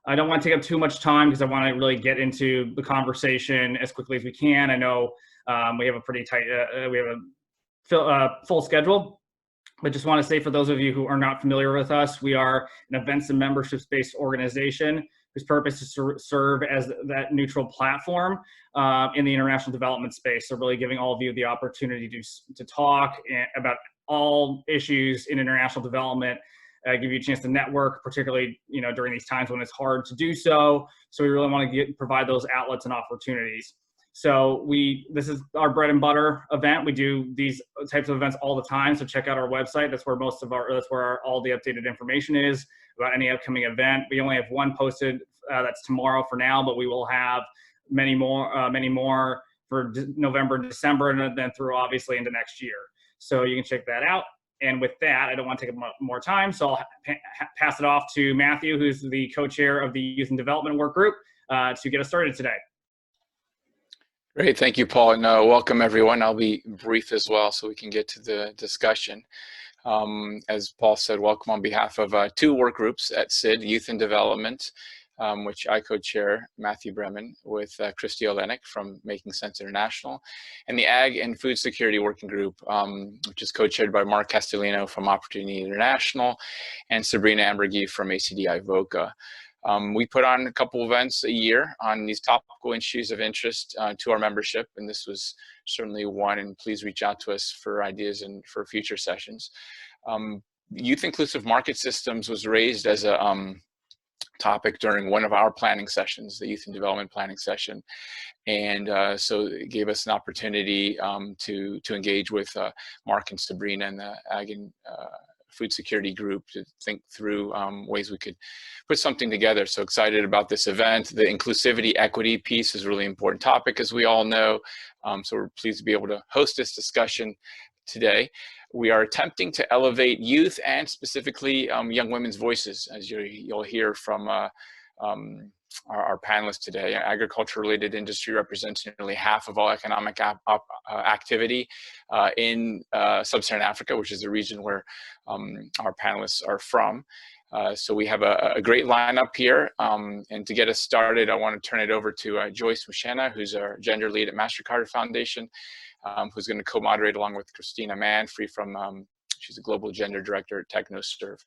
I don't want to take up too much time because I want to really get into the conversation as quickly as we can. I know we have a pretty tight, we have a full schedule, but just want to say for those of you who are not familiar with us, we are an events and memberships-based organization whose purpose is to serve as that neutral platform in the international development space. So really giving all of you the opportunity to talk about all issues in international development, give you a chance to network, particularly during these times when it's hard to do so. So we really want to provide those outlets and opportunities. So this is our bread and butter event. We do these types of events all the time. So check out our website. That's where all the updated information is about any upcoming event. We only have one posted. That's tomorrow for now, but we will have many more for November and December, and then through obviously into next year. So you can check that out. And with that, I don't want to take up more time, so I'll pass it off to Matthew, who's the co-chair of the Youth and Development Workgroup, to get us started today. Great, thank you, Paul, and welcome everyone. I'll be brief as well so we can get to the discussion. As Paul said, welcome on behalf of two work groups at SID, Youth and Development, which I co-chair, Matthew Bremen, with Christy Olenek from Making Sense International, and the Ag and Food Security Working Group, which is co-chaired by Mark Castellino from Opportunity International and Sabrina Ambergui from ACDI-VOCA. We put on a couple events a year on these topical issues of interest to our membership, and this was certainly one, and please reach out to us for ideas and for future sessions. Youth Inclusive Market Systems was raised as a topic during one of our planning sessions, the Youth and Development Planning Session. And so it gave us an opportunity to engage with Mark and Sabrina and the Ag and Food Security Group to think through ways we could put something together. So excited about this event. The inclusivity equity piece is a really important topic, as we all know. So we're pleased to be able to host this discussion today. We are attempting to elevate youth and specifically young women's voices, as you'll hear from our panelists today. Agriculture-related industry represents nearly half of all economic activity in sub-Saharan Africa, which is the region where our panelists are from. So we have a great lineup here. And to get us started, I want to turn it over to Joyce Mushena, who's our gender lead at MasterCard Foundation, who's going to co-moderate along with Christina Manfrey from, she's a global gender director at TechnoServe.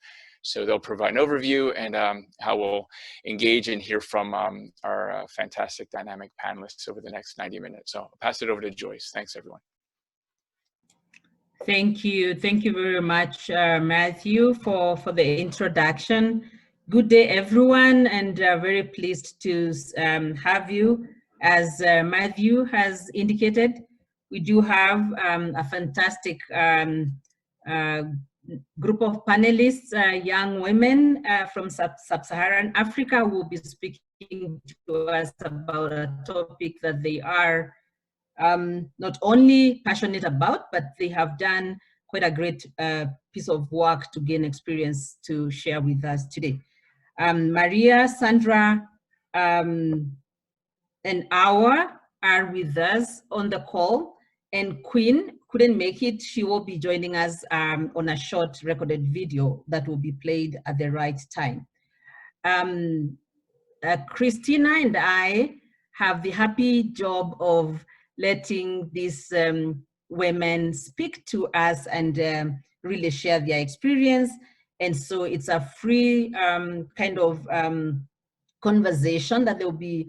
So they'll provide an overview and how we'll engage and hear from our fantastic dynamic panelists over the next 90 minutes. So I'll pass it over to Joyce. Thanks, everyone. Thank you. Thank you very much, Matthew, for the introduction. Good day, everyone, and very pleased to have you. As Matthew has indicated, we do have a fantastic group of panelists, young women from sub-Saharan Africa, who will be speaking to us about a topic that they are not only passionate about, but they have done quite a great piece of work to gain experience to share with us today. Maria, Sandra, and Awa are with us on the call, and Queen couldn't make it. She will be joining us on a short recorded video that will be played at the right time. Christina and I have the happy job of letting these women speak to us and really share their experience. And so it's a free kind of conversation that they'll be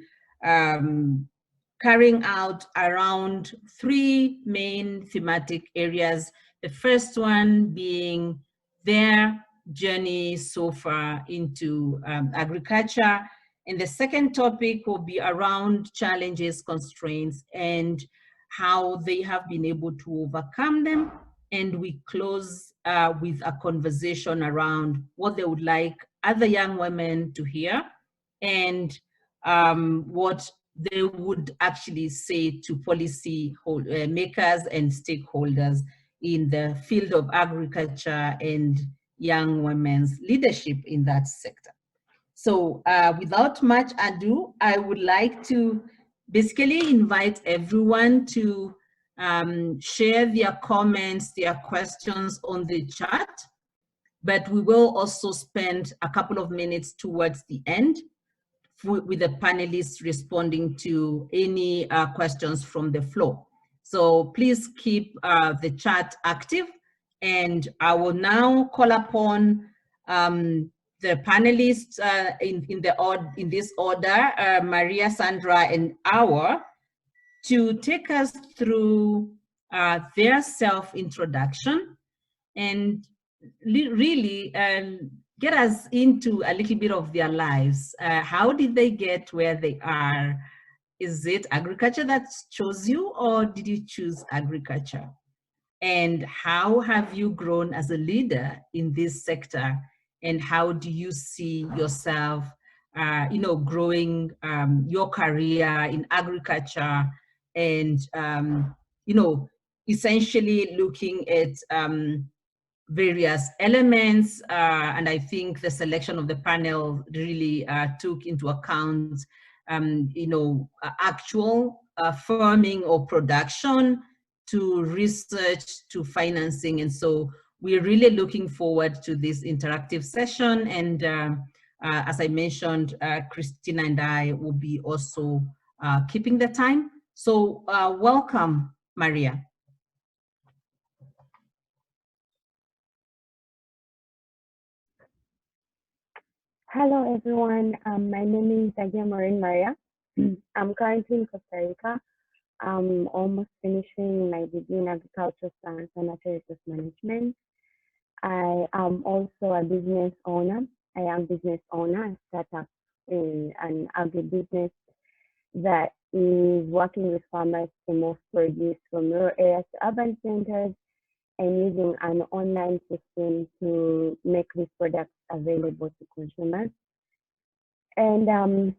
carrying out around three main thematic areas. The first one being their journey so far into agriculture. And the second topic will be around challenges, constraints, and how they have been able to overcome them. And we close with a conversation around what they would like other young women to hear and what they would actually say to policy makers and stakeholders in the field of agriculture and young women's leadership in that sector. So without much ado, I would like to basically invite everyone to share their comments, their questions on the chat, but we will also spend a couple of minutes towards the end with the panelists responding to any questions from the floor. So please keep the chat active, and I will now call upon the panelists in this order, Maria, Sandra, and Awa, to take us through their self-introduction and really get us into a little bit of their lives. How did they get where they are? Is it agriculture that chose you, or did you choose agriculture? And how have you grown as a leader in this sector? And how do you see yourself, growing your career in agriculture, and essentially looking at various elements, and I think the selection of the panel really took into account, actual farming or production, to research, to financing. And so we're really looking forward to this interactive session. And as I mentioned, Christina and I will be also keeping the time. So welcome, Maria. Hello, everyone. My name is Agia Maureen Maria. I'm currently in Costa Rica. I'm almost finishing my degree in agricultural science and natural resource management. I am also a business owner. I am business owner. I set up an agribusiness that is working with farmers to move produce from rural areas to urban centers, and using an online system to make these products available to consumers. And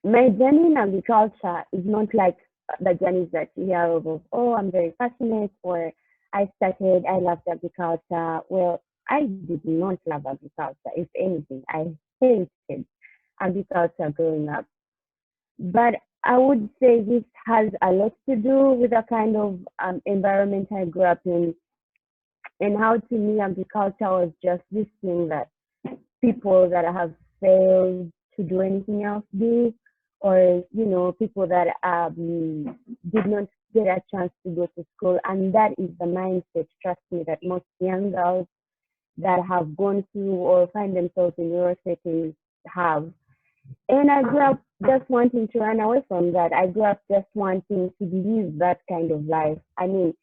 my journey in agriculture is not like the journeys that you hear of, oh, I'm very passionate, or I loved agriculture. Well, I did not love agriculture. If anything, I hated agriculture growing up. But I would say this has a lot to do with the kind of environment I grew up in, and how, to me, agriculture was just this thing that people that have failed to do anything else do, or people that did not get a chance to go to school. And that is the mindset, trust me, that most young girls that have gone through or find themselves in rural settings have. And I grew up just wanting to run away from that. I grew up just wanting to live that kind of life. I mean,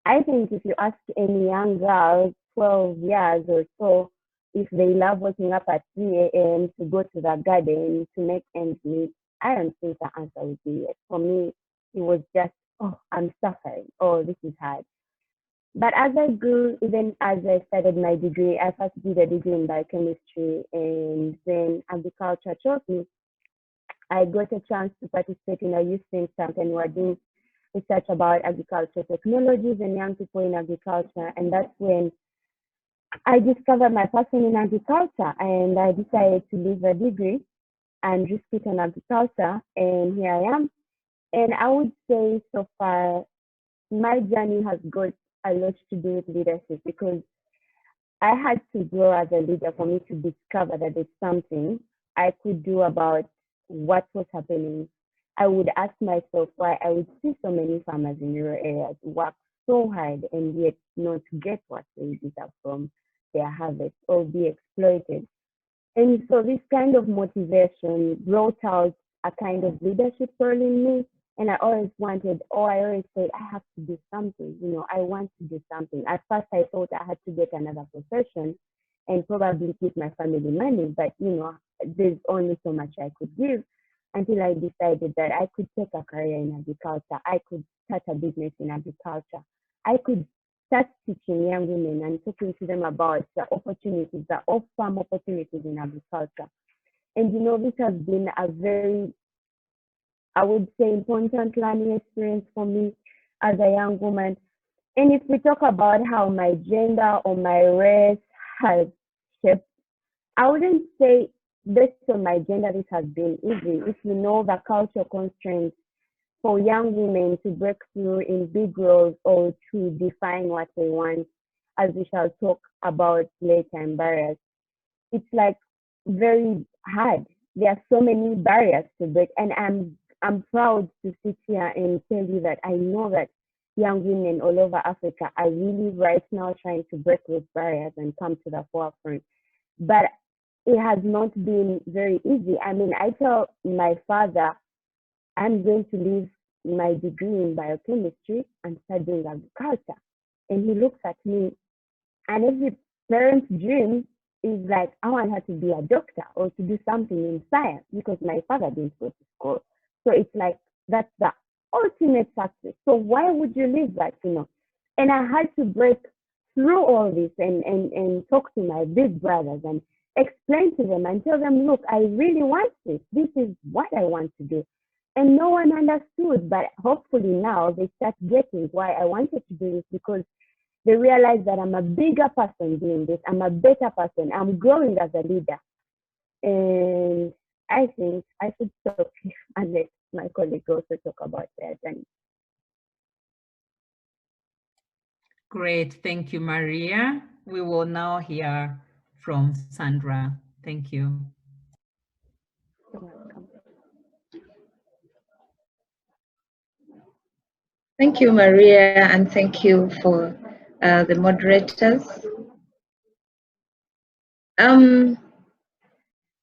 I think if you ask any young girl, 12 years or so, if they love waking up at 3 a.m. to go to the garden to make ends meet, I don't think the answer would be yes. For me, it was just, oh, I'm suffering. Oh, this is hard. But as I grew, even as I started my degree, I first did a degree in biochemistry, and then agriculture chose me. I got a chance to participate in a youth think tank, and we're doing research about agriculture technologies and young people in agriculture. And that's when I discovered my passion in agriculture, and I decided to leave the degree and risk it on agriculture, and here I am. And I would say so far, my journey has got a lot to do with leadership, because I had to grow as a leader for me to discover that there's something I could do about what was happening. I would ask myself why I would see so many farmers in rural areas work so hard and yet not get what they deserve from their harvest, or be exploited. And so this kind of motivation brought out a kind of leadership role in me. And I always said, I have to do something, I want to do something. At first I thought I had to get another profession and probably keep my family money, but there's only so much I could give, until I decided that I could take a career in agriculture. I could start a business in agriculture. I could start teaching young women and talking to them about the opportunities, the off-farm opportunities in agriculture. And this has been a very, I would say, important learning experience for me as a young woman. And if we talk about how my gender or my race has shaped, I wouldn't say based on my gender this has been easy. If you know the cultural constraints for young women to break through in big roles or to define what they want, as we shall talk about later in barriers, it's like very hard. there are so many barriers to break, and I'm proud to sit here and tell you that I know that young women all over Africa are really right now trying to break those barriers and come to the forefront. But it has not been very easy. I mean, I tell my father, I'm going to leave my degree in biochemistry and studying agriculture. And he looks at me, and every parent's dream is like, I want her to be a doctor or to do something in science, because my father didn't go to school. So it's like, that's the ultimate success. So why would you leave that, you know? And I had to break through all this and talk to my big brothers and explain to them and tell them, look, I really want this. This is what I want to do. And no one understood, but hopefully now they start getting why I wanted to do this, because they realize that I'm a bigger person doing this. I'm a better person. I'm growing as a leader. And I think I should stop here and let my colleagues also talk about their journey. Great, thank you, Maria. We will now hear from Sandra. Thank you. You're welcome. Thank you, Maria, and thank you for the moderators.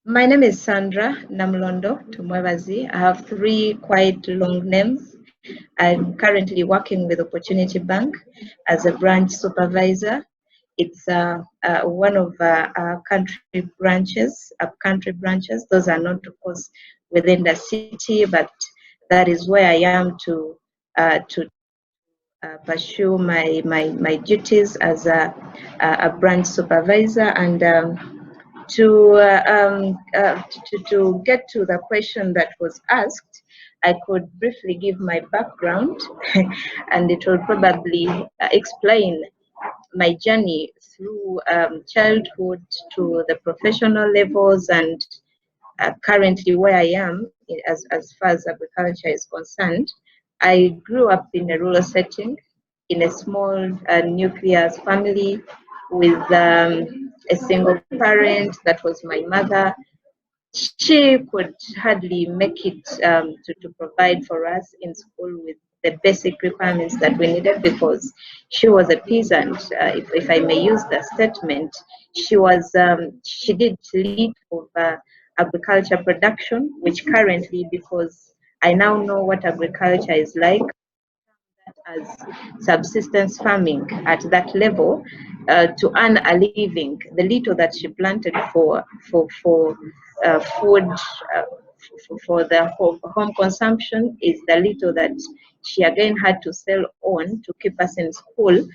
My name is Sandra Namlondo Tumwebazi. I have 3 quite long names. I'm currently working with Opportunity Bank as a branch supervisor. It's one of our country branches, up-country branches. Those are not, of course, within the city, but that is where I am to pursue my duties as a branch supervisor. And to get to the question that was asked, I could briefly give my background and it will probably explain my journey through childhood to the professional levels and currently where I am as far as agriculture is concerned. I grew up in a rural setting in a small nuclear family with a single parent, that was my mother. She could hardly make it to provide for us in school with the basic requirements that we needed, because she was a peasant, if I may use the statement. She did lead of agriculture production, which currently, because I now know what agriculture is like, as subsistence farming at that level, to earn a living. The little that she planted for food, for the home consumption, is the little that she again had to sell on to keep us in school.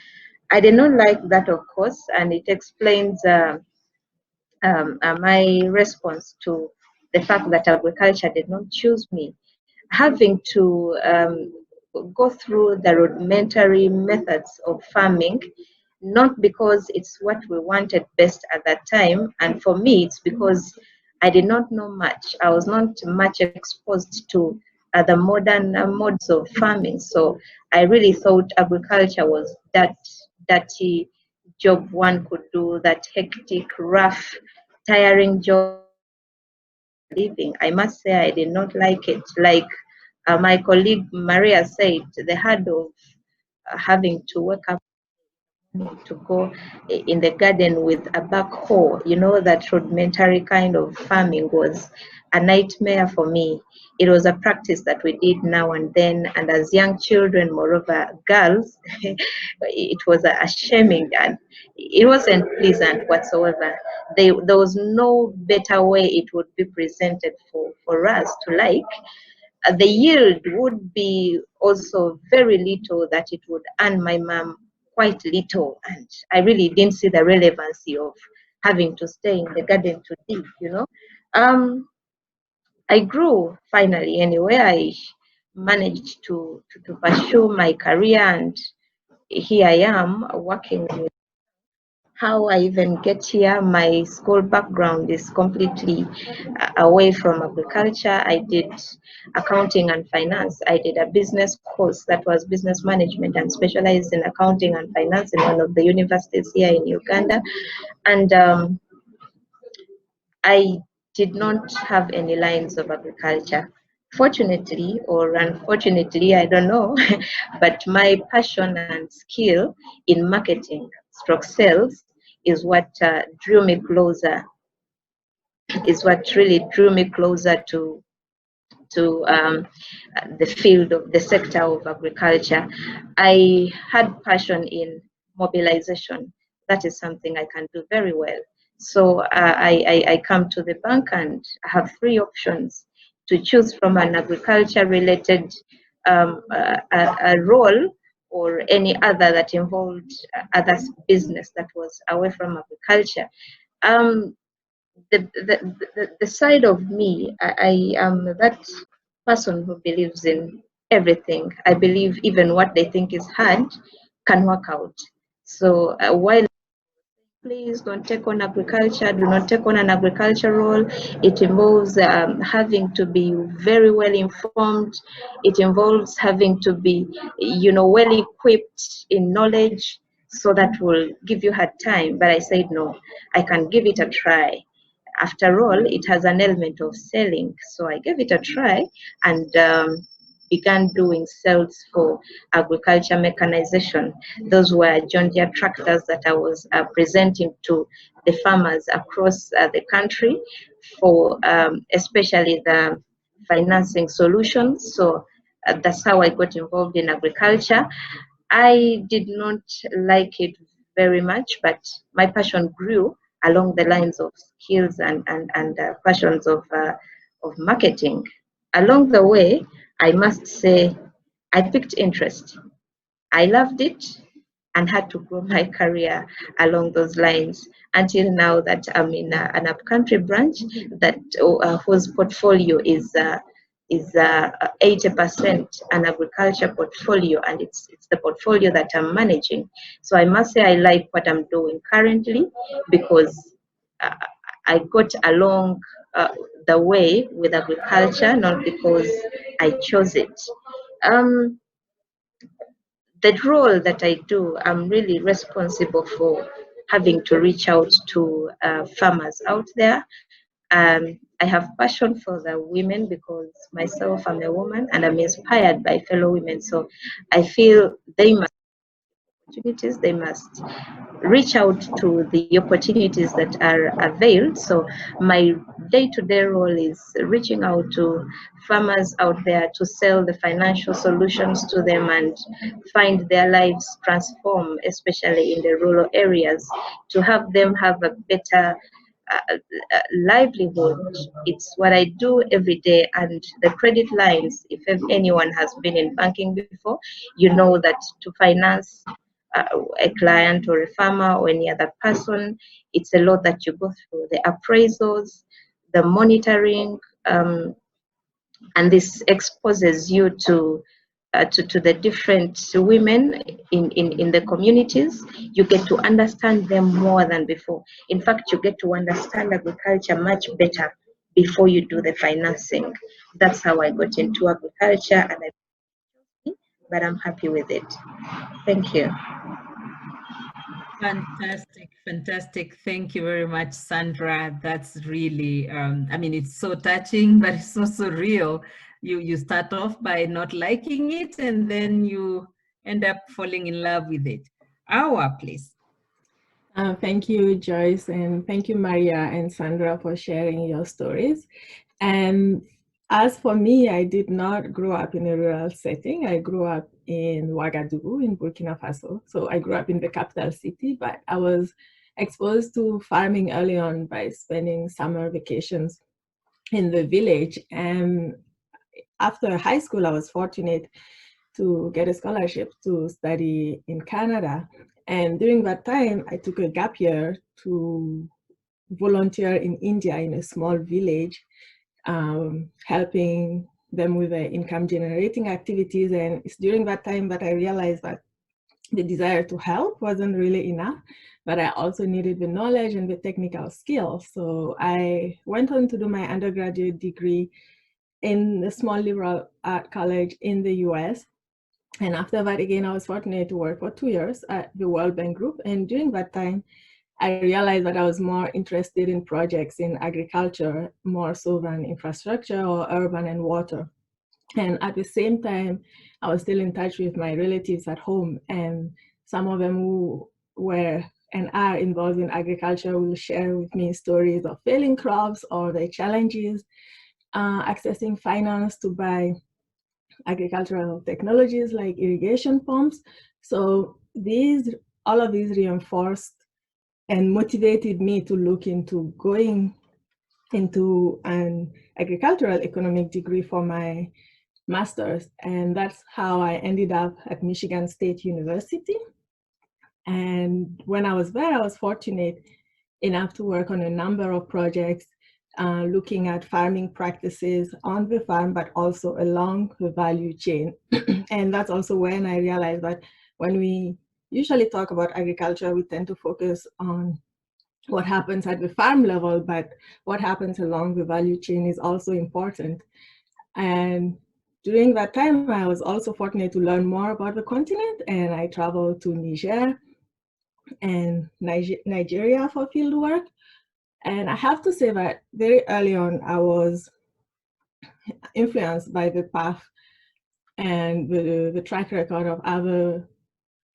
I did not like that, of course, and it explains my response to the fact that agriculture did not choose me. Having to go through the rudimentary methods of farming, not because it's what we wanted best at that time, and for me it's because I did not know much. I was not much exposed to the modern modes of farming, so I really thought agriculture was that dirty job one could do, that hectic, rough, tiring job. Living, I must say I did not like it. Like my colleague Maria said, the hard of having to wake up to go in the garden with a backhoe, you know, that rudimentary kind of farming was a nightmare for me. It was a practice that we did now and then, and as young children, moreover girls, it was a shaming, and it wasn't pleasant whatsoever. There was no better way it would be presented for us to like. The yield would be also very little, that it would earn my mom quite little, and I really didn't see the relevancy of having to stay in the garden to dig, you know. I grew finally anyway. I managed to pursue my career, and here I am working with. How I even get here, my school background is completely away from agriculture. I did accounting and finance. I did a business course that was business management and specialized in accounting and finance in one of the universities here in Uganda. And I did not have any lines of agriculture. Fortunately or unfortunately, I don't know, but my passion and skill in marketing stroke sales is what drew me closer, is what really drew me closer to the field of the sector of agriculture. I had passion in mobilization. That is something I can do very well. So I come to the bank and I have three options to choose from: an agriculture related a role, or any other that involved other business that was away from agriculture. The side of me, I am that person who believes in everything. I believe even what they think is hard can work out. So while please don't take on agriculture, do not take on an agriculture role. It involves having to be very well informed. It involves having to be, well equipped in knowledge, so that will give you hard time. But I said, no, I can give it a try. After all, it has an element of selling. So I gave it a try and began doing sales for agriculture mechanization. Those were John Deere tractors that I was presenting to the farmers across the country for especially the financing solutions. So that's how I got involved in agriculture. I did not like it very much, but my passion grew along the lines of skills and passions of marketing. Along the way, I must say, I picked interest. I loved it and had to grow my career along those lines until now that I'm in an upcountry branch that whose portfolio is 80% an agriculture portfolio, and it's the portfolio that I'm managing. So I must say I like what I'm doing currently, because I got along the way with agriculture, not because I chose it. The role that I do, I'm really responsible for having to reach out to farmers out there. I have passion for the women because myself, I'm a woman and I'm inspired by fellow women. So I feel they must opportunities, they must reach out to the opportunities that are availed. So my day-to-day role is reaching out to farmers out there to sell the financial solutions to them and find their lives transform, especially in the rural areas, to have them have a better livelihood. It's what I do every day. And the credit lines, if anyone has been in banking before, you know that to finance a client or a farmer or any other person, it's a lot that you go through: the appraisals, the monitoring, and this exposes you to the different women in the communities. You get to understand them more than before. In fact, you get to understand agriculture much better before you do the financing. That's how I got into agriculture, but I'm happy with it. Thank you. Fantastic, fantastic. Thank you very much, Sandra. That's really, I mean, it's so touching, but it's also real. You start off by not liking it, and then you end up falling in love with it. Awa, please. Thank you, Joyce, and thank you, Maria and Sandra, for sharing your stories. And as for me, I did not grow up in a rural setting. I grew up in Ouagadougou in Burkina Faso. So I grew up in the capital city, but I was exposed to farming early on by spending summer vacations in the village. And after high school, I was fortunate to get a scholarship to study in Canada. And during that time, I took a gap year to volunteer in India in a small village, helping them with the income generating activities. And it's during that time that I realized that the desire to help wasn't really enough, but I also needed the knowledge and the technical skills. So I went on to do my undergraduate degree in a small liberal art college in the US. And after that, again, I was fortunate to work for 2 years at the World Bank Group. And during that time, I realized that I was more interested in projects in agriculture, more so than infrastructure or urban and water. And at the same time, I was still in touch with my relatives at home, and some of them who were and are involved in agriculture will share with me stories of failing crops or the challenges accessing finance to buy agricultural technologies like irrigation pumps. So all of these reinforced and motivated me to look into going into an agricultural economic degree for my master's. And that's how I ended up at Michigan State University. And when I was there, I was fortunate enough to work on a number of projects looking at farming practices on the farm, but also along the value chain. And that's also when I realized that when we usually talk about agriculture, we tend to focus on what happens at the farm level, but what happens along the value chain is also important. And during that time, I was also fortunate to learn more about the continent, and I traveled to Niger and Nigeria for field work. And I have to say that very early on, I was influenced by the path and the track record of other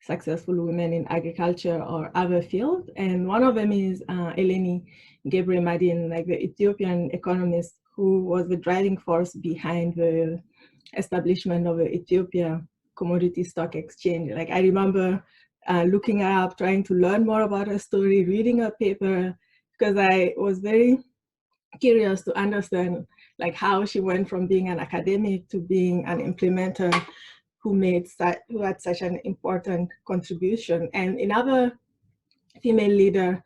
successful women in agriculture or other fields. And one of them is Eleni Gebremadian, like the Ethiopian economist who was the driving force behind the establishment of the Ethiopia Commodity Stock Exchange. Like I remember looking her up, trying to learn more about her story, reading her paper, because I was very curious to understand like how she went from being an academic to being an implementer who had such an important contribution. And another female leader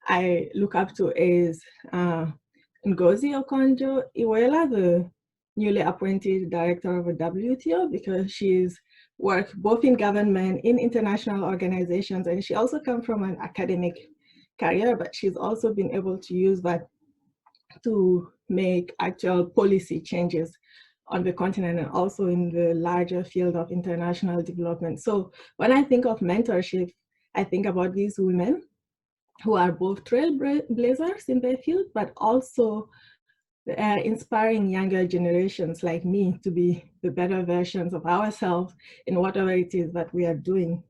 I look up to is Ngozi Okonjo-Iweala, the newly appointed director of the WTO, because she's worked both in government, in international organizations, and she also comes from an academic career, but she's also been able to use that to make actual policy changes on the continent and also in the larger field of international development. So when I think of mentorship, I think about these women who are both trailblazers in their field, but also inspiring younger generations like me to be the better versions of ourselves in whatever it is that we are doing.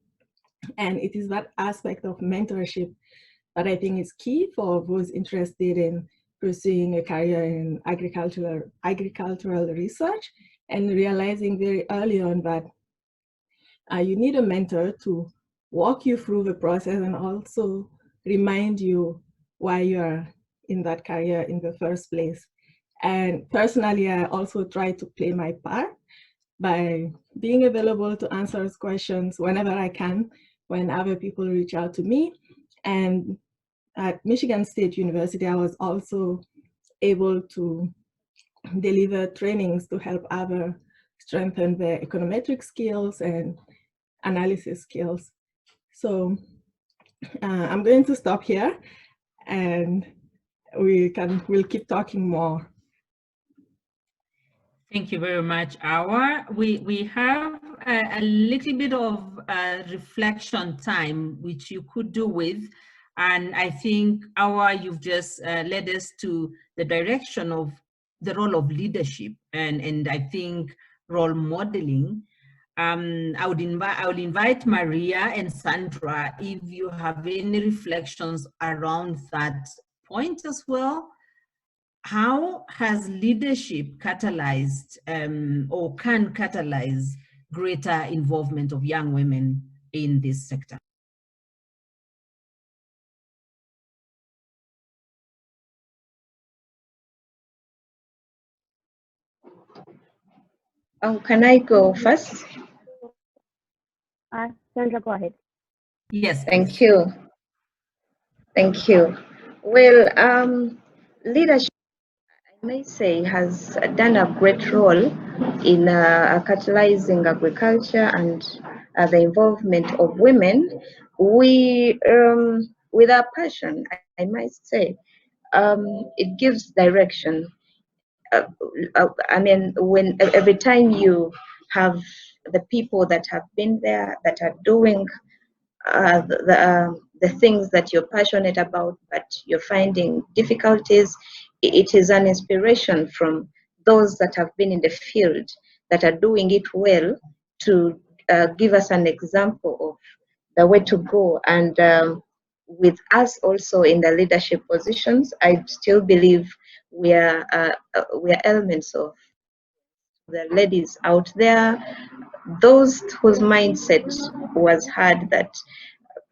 And it is that aspect of mentorship that I think is key for those interested in pursuing a career in agricultural research, and realizing very early on that you need a mentor to walk you through the process and also remind you why you are in that career in the first place. And personally, I also try to play my part by being available to answer questions whenever I can, when other people reach out to me. And at Michigan State University, I was also able to deliver trainings to help others strengthen their econometric skills and analysis skills. So I'm going to stop here, and we'll keep talking more. Thank you very much, Awa. We have a little bit of reflection time, which you could do with. And I think, Awa, you've just led us to the direction of the role of leadership and I think role modeling. I would invite Maria and Sandra if you have any reflections around that point as well. How has leadership catalyzed or can catalyze greater involvement of young women in this sector? Can I go first? Sandra, go ahead. Yes. Thank you. Thank you. Well, leadership, I may say, has done a great role in catalyzing agriculture and the involvement of women. We, with our passion, I might say, it gives direction. I mean, when every time you have the people that have been there, that are doing the things that you're passionate about, but you're finding difficulties. It is an inspiration from those that have been in the field that are doing it well to give us an example of the way to go. And with us also in the leadership positions, I still believe we are elements of the ladies out there, those whose mindset was hard that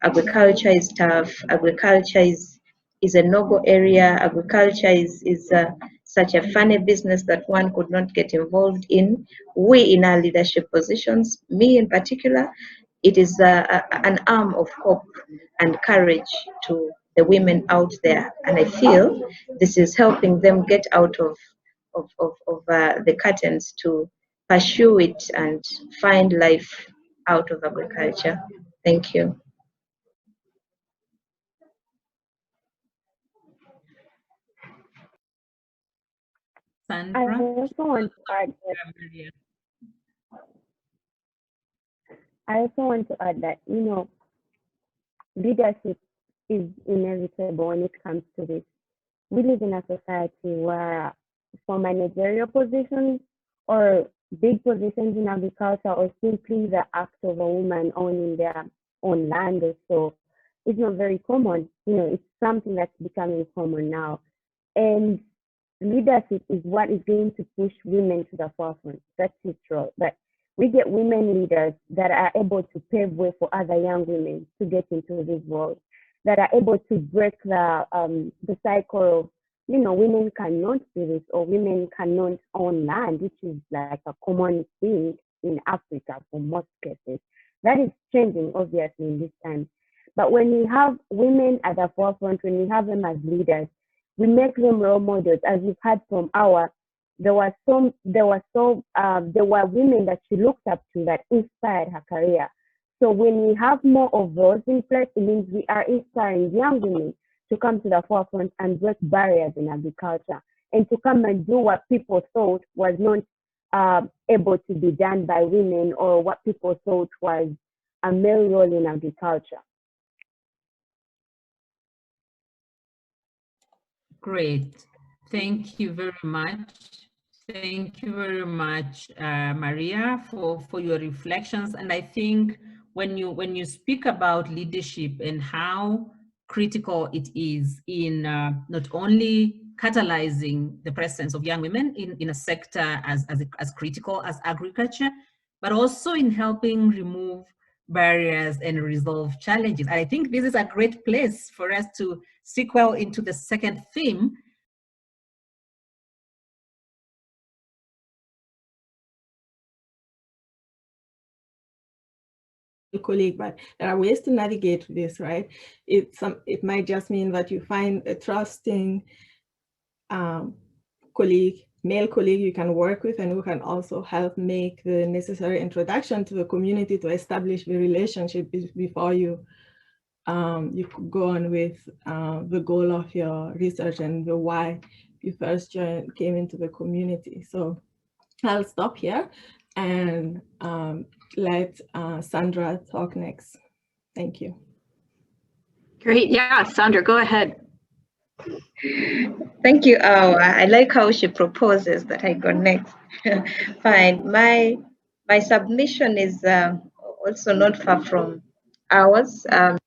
agriculture is tough, agriculture is a no-go area, agriculture is such a funny business that one could not get involved in. We in our leadership positions, me in particular, it is an arm of hope and courage to the women out there. And I feel this is helping them get out of the curtains to pursue it and find life out of agriculture. Thank you. Sandra? I also want to add that, you know, leadership is inevitable when it comes to this. We live in a society where for managerial positions or big positions in agriculture, or simply the act of a woman owning their own land or so, it's not very common. You know, it's something that's becoming common now. And leadership is what is going to push women to the forefront. That's its role. But we get women leaders that are able to pave way for other young women to get into this world, that are able to break the cycle of, you know, women cannot do this, or women cannot own land, which is like a common thing in Africa for most cases. That is changing, obviously, in this time. But when we have women at the forefront, when we have them as leaders, we make them role models. As you've heard from there were women that she looked up to that inspired her career. So when we have more of those in place, it means we are inspiring young women to come to the forefront and break barriers in agriculture, and to come and do what people thought was not able to be done by women, or what people thought was a male role in agriculture. Great. Thank you very much. Thank you very much, Maria, for your reflections. And I think when you speak about leadership and how critical it is in not only catalyzing the presence of young women in a sector as critical as agriculture, but also in helping remove barriers and resolve challenges. I think this is a great place for us to sequel into the second theme. Colleague, but there are ways to navigate this, right? It might just mean that you find a trusting colleague, male colleague you can work with, and who can also help make the necessary introduction to the community to establish the relationship before you could go on with the goal of your research and the why you first came into the community. So I'll stop here and let Sandra talk next. Thank you. Great, yeah, Sandra, go ahead. Thank you, Awa. I like how she proposes that I go next. Fine. My submission is also not far from ours. As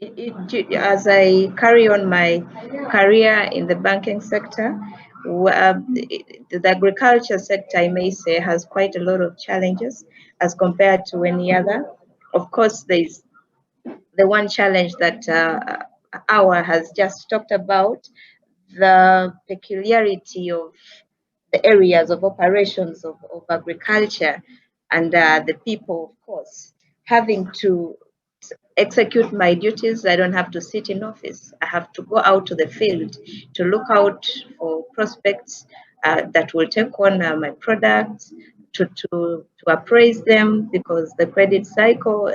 I carry on my career in the banking sector, the agriculture sector, I may say, has quite a lot of challenges as compared to any other. Of course, there's the one challenge that Awa has just talked about, the peculiarity of the areas of operations of agriculture, and the people, of course, having to execute my duties. I don't have to sit in office. I have to go out to the field to look out for prospects that will take on my products, to appraise them, because the credit cycle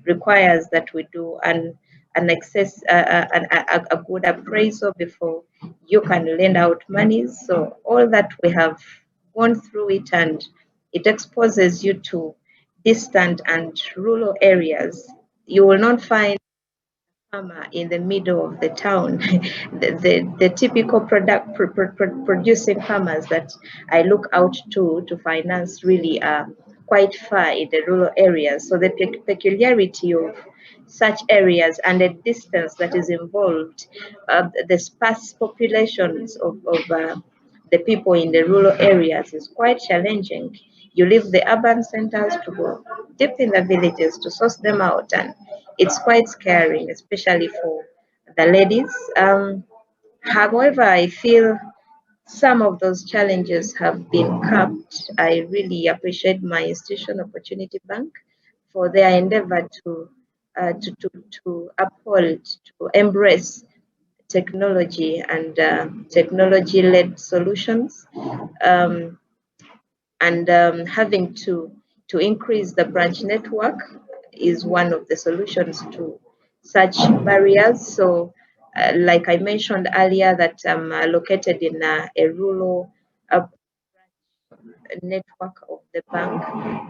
requires that we do a good appraisal before you can lend out money. So all that we have gone through it, and it exposes you to distant and rural areas. You will not find farmer in the middle of the town. the typical producing farmers that I look out to finance really are quite far in the rural areas. So the peculiarity of such areas and the distance that is involved, the sparse populations of the people in the rural areas is quite challenging. You leave the urban centers to go deep in the villages to source them out, and it's quite scary, especially for the ladies. However, I feel some of those challenges have been capped. I really appreciate my institution, Opportunity Bank, for their endeavor to uphold, to embrace technology and technology-led solutions, and having to increase the branch network is one of the solutions to such barriers. So, like I mentioned earlier, that I'm located in a rural network of the bank,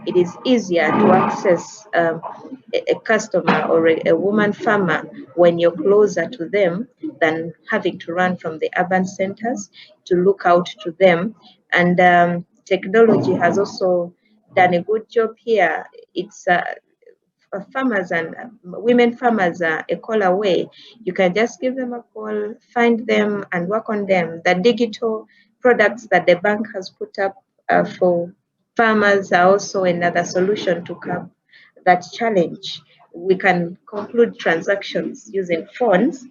it is easier to access a customer or a woman farmer when you're closer to them than having to run from the urban centers to look out to them. And technology has also done a good job here. It's farmers and women farmers are a call away. You can just give them a call, find them and work on them. The digital products that the bank has put up for farmers are also another solution to curb that challenge. We can conclude transactions using phones.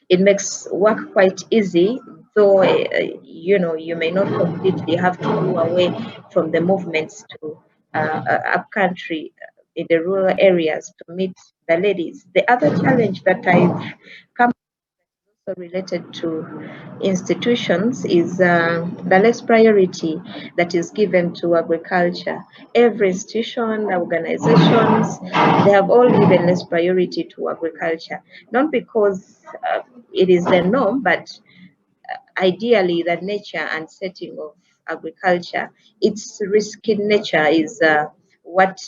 It makes work quite easy, though you may not completely have to go away from the movements to up country in the rural areas to meet the ladies. The other challenge that I've come also related to institutions is the less priority that is given to agriculture. Every institution, organizations, they have all given less priority to agriculture, not because it is the norm, but ideally the nature and setting of agriculture, its risky nature is what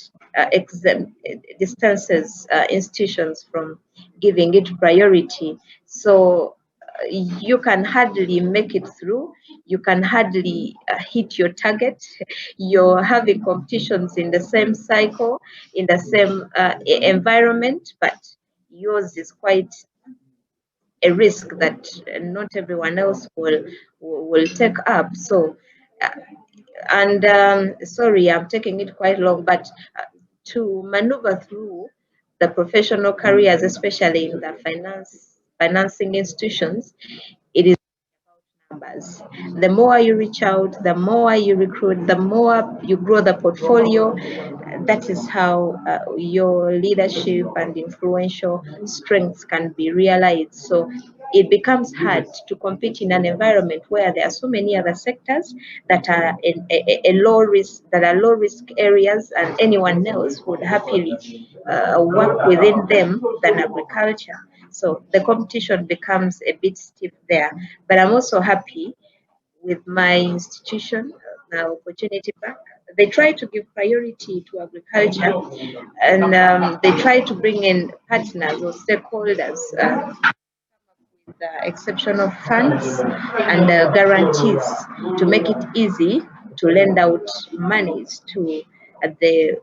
distances institutions from giving it priority. So you can hardly make it through. You can hardly hit your target. You're having competitions in the same cycle, in the same environment, but yours is quite a risk that not everyone else will take up. So, sorry, I'm taking it quite long, but to maneuver through the professional careers, especially in the financing institutions, it is numbers. The more you reach out, the more you recruit, the more you grow the portfolio. That is how your leadership and influential strengths can be realized. So it becomes hard to compete in an environment where there are so many other sectors that are a low risk, that are low risk areas, and anyone else would happily work within them than agriculture. So the competition becomes a bit stiff there. But I'm also happy with my institution, now Opportunity Bank. They try to give priority to agriculture, and they try to bring in partners or stakeholders with exceptional funds and guarantees to make it easy to lend out monies to the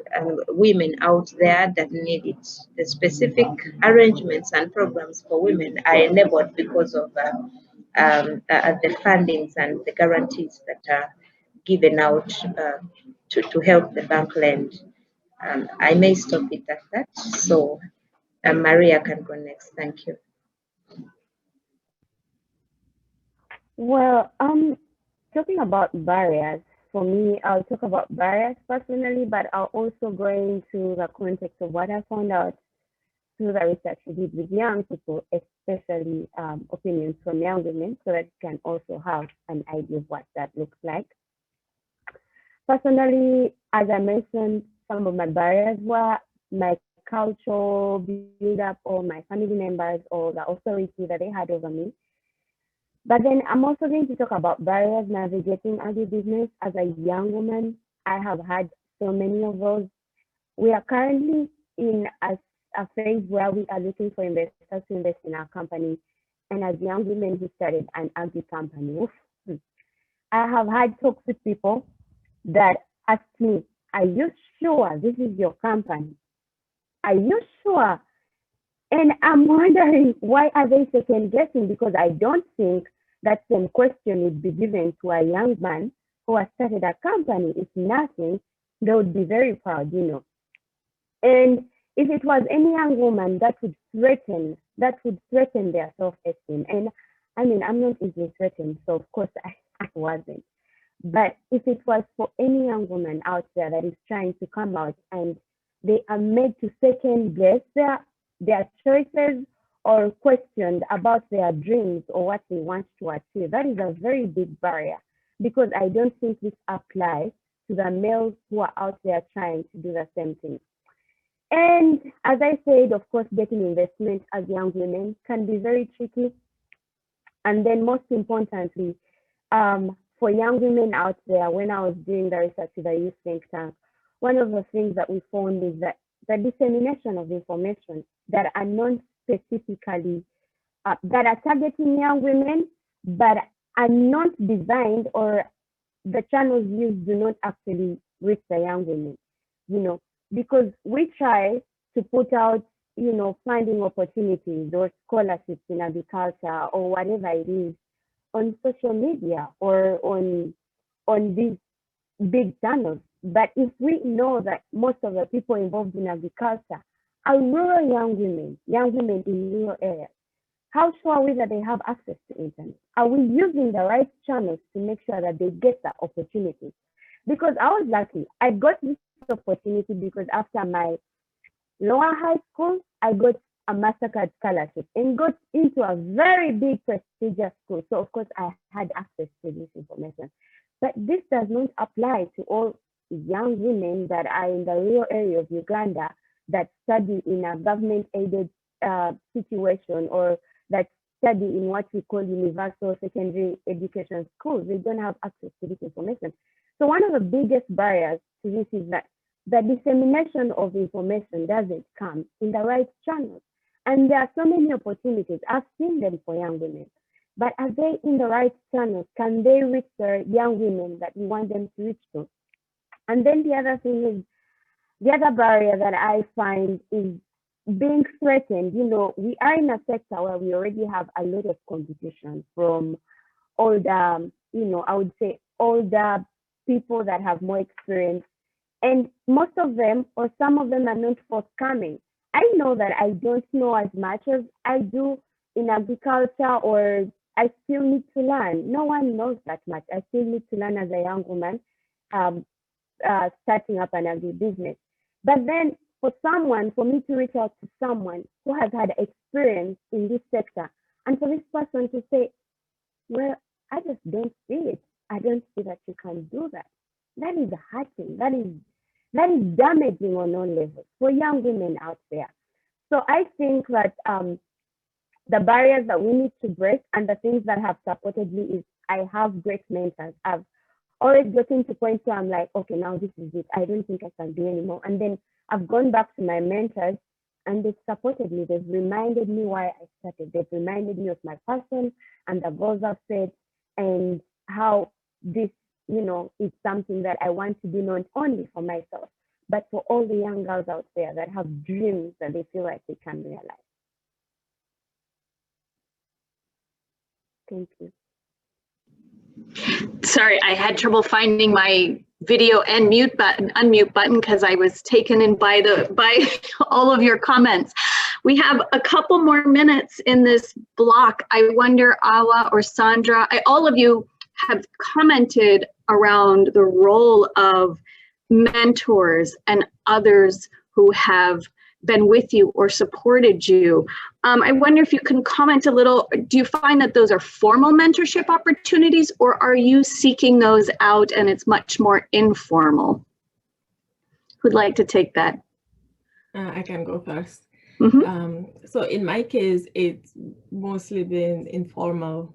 women out there that need it. The specific arrangements and programs for women are enabled because of the fundings and the guarantees that are given out to help the bank lend. I may stop it at that. So Maria can go next. Thank you. Well, talking about barriers, for me, I'll talk about barriers personally, but I'll also go into the context of what I found out through the research we did with young people, especially opinions from young women, so that you can also have an idea of what that looks like. Personally, as I mentioned, some of my barriers were my cultural build-up or my family members or the authority that they had over me. But then I'm also going to talk about barriers navigating agribusiness. As a young woman, I have had so many of those. We are currently in a a phase where we are looking for investors to invest in our company. And as young women who started an agri company, I have had talks with people that ask me, are you sure this is your company? Are you sure? And I'm wondering, why are they second guessing? Because I don't think that same question would be given to a young man who has started a company. If nothing, they would be very proud, you know. And if it was any young woman, that would threaten their self-esteem. And I mean, I'm not easily threatened, so of course I wasn't. But if it was for any young woman out there that is trying to come out and they are made to second guess their choices or questioned about their dreams or what they want to achieve, that is a very big barrier, because I don't think this applies to the males who are out there trying to do the same thing. And as I said, of course, getting investment as young women can be very tricky. And then most importantly, for young women out there, when I was doing the research with the youth think tank, one of the things that we found is that the dissemination of information that are non-specifically, that are targeting young women, but are not designed, or the channels used do not actually reach the young women, you know, because we try to put out, you know, funding opportunities or scholarships in agriculture or whatever it is on social media or on these big channels. But if we know that most of the people involved in agriculture are rural young women in rural areas, how sure are we that they have access to internet? Are we using the right channels to make sure that they get the opportunities? Because I was lucky. I got this opportunity because after my lower high school, I got a MasterCard scholarship and got into a very big prestigious school. So of course I had access to this information. But this does not apply to all young women that are in the rural area of Uganda that study in a government-aided situation, or that study in what we call universal secondary education schools. They don't have access to this information. So one of the biggest barriers to this is that the dissemination of information doesn't come in the right channels. And there are so many opportunities. I've seen them for young women, but are they in the right channels? Can they reach the young women that we want them to reach to? And then the other thing is, the other barrier that I find is being threatened. You know, we are in a sector where we already have a lot of competition from older, you know, I would say older people that have more experience. And most of them, or some of them, are not forthcoming. I know that I don't know as much as I do in agriculture, or I still need to learn. No one knows that much. I still need to learn as a young woman starting up an agri business. But then for me to reach out to someone who has had experience in this sector, and for this person to say, well, I just don't see it. I don't see that you can do that. That is hurting. That is damaging on all levels for young women out there. So I think that the barriers that we need to break and the things that have supported me is I have great mentors. I've always gotten to points where I'm like, okay, now this is it. I don't think I can do anymore. And then I've gone back to my mentors and they've supported me. They've reminded me why I started. They've reminded me of my passion and the goals I've set, and how this, you know, is something that I want to do not only for myself, but for all the young girls out there that have dreams that they feel like they can realize. Thank you. Sorry, I had trouble finding my video and unmute button because I was taken in by all of your comments. We have a couple more minutes in this block. I wonder, Awa or Sandra, all of you have commented around the role of mentors and others who have been with you or supported you. I wonder if you can comment a little. Do you find that those are formal mentorship opportunities, or are you seeking those out and it's much more informal? Who'd like to take that? I can go first. Mm-hmm. So in my case, it's mostly been informal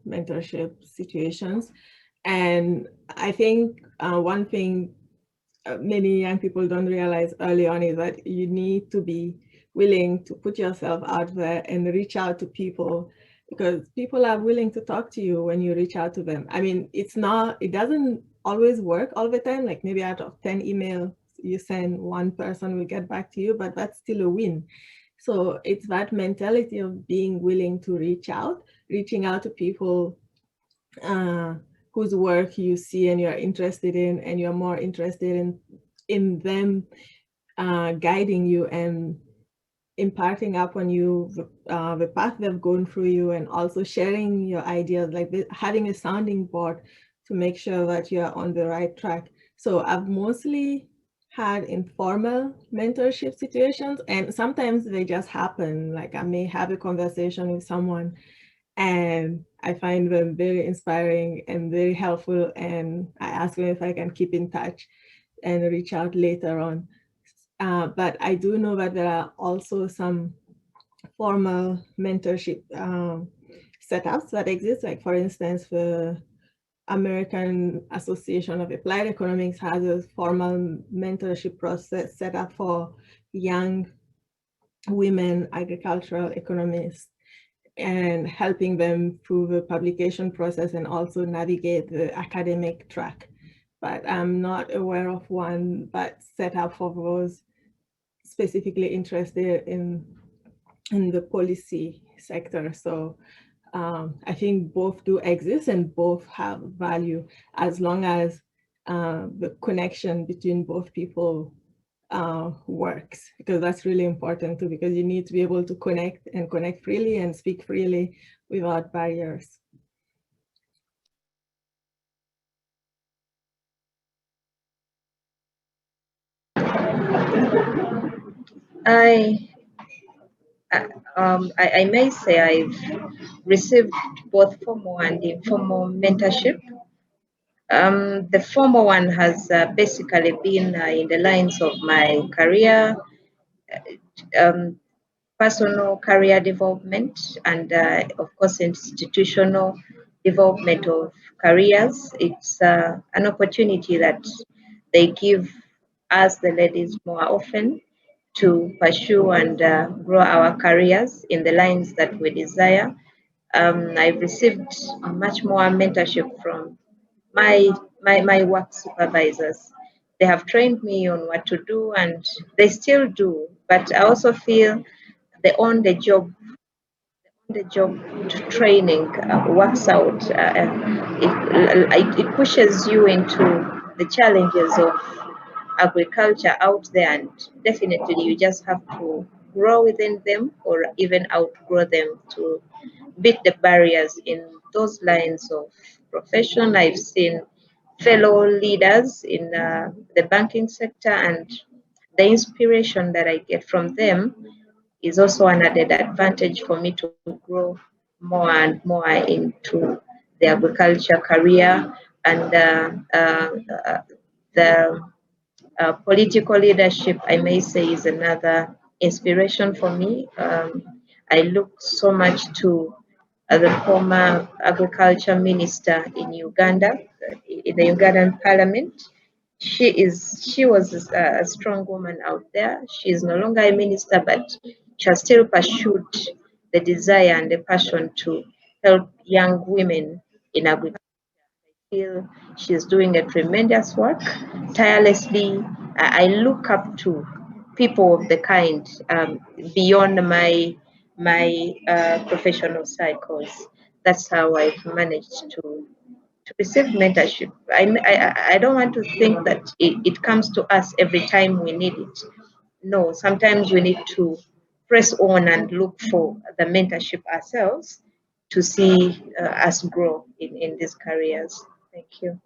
mentorship situations. And I think one thing many young people don't realize early on is that you need to be willing to put yourself out there and reach out to people, because people are willing to talk to you when you reach out to them. I mean, it doesn't always work all the time. Like maybe out of 10 emails you send, one person will get back to you, but that's still a win. So it's that mentality of being willing to reaching out to people whose work you see and you're interested in, and you're more interested in them guiding you and imparting upon you the path they've gone through you, and also sharing your ideas, like having a sounding board to make sure that you're on the right track. So I've mostly had informal mentorship situations, and sometimes they just happen. Like I may have a conversation with someone and I find them very inspiring and very helpful, and I ask them if I can keep in touch and reach out later on. But I do know that there are also some formal mentorship setups that exist. Like for instance, the American Association of Applied Economics has a formal mentorship process set up for young women agricultural economists, and helping them through the publication process and also navigate the academic track. But I'm not aware of one that's set up for those specifically interested in the policy sector. So I think both do exist and both have value, as long as the connection between both people works, because that's really important too, because you need to be able to connect freely and speak freely without barriers. I may say I've received both formal and informal mentorship. The formal one has basically been in the lines of my career, personal career development, and of course institutional development of careers. It's an opportunity that they give us, the ladies, more often to pursue and grow our careers in the lines that we desire. I've received much more mentorship from my work supervisors. They have trained me on what to do, and they still do. But I also feel the on-the-job training works out. It pushes you into the challenges of agriculture out there, and definitely you just have to grow within them or even outgrow them to beat the barriers in those lines of profession. I've seen fellow leaders in the banking sector, and the inspiration that I get from them is also an added advantage for me to grow more and more into the agriculture career. And the political leadership, I may say, is another inspiration for me. I look so much to the former agriculture minister in Uganda, in the Ugandan parliament. She was a strong woman out there. She is no longer a minister, but she has still pursued the desire and the passion to help young women in agriculture. I feel she's doing a tremendous work tirelessly. I look up to people of the kind beyond my professional cycles. That's how I've managed to receive mentorship. I don't want to think that it comes to us every time we need it. No, sometimes we need to press on and look for the mentorship ourselves to see us grow in these careers. Thank you.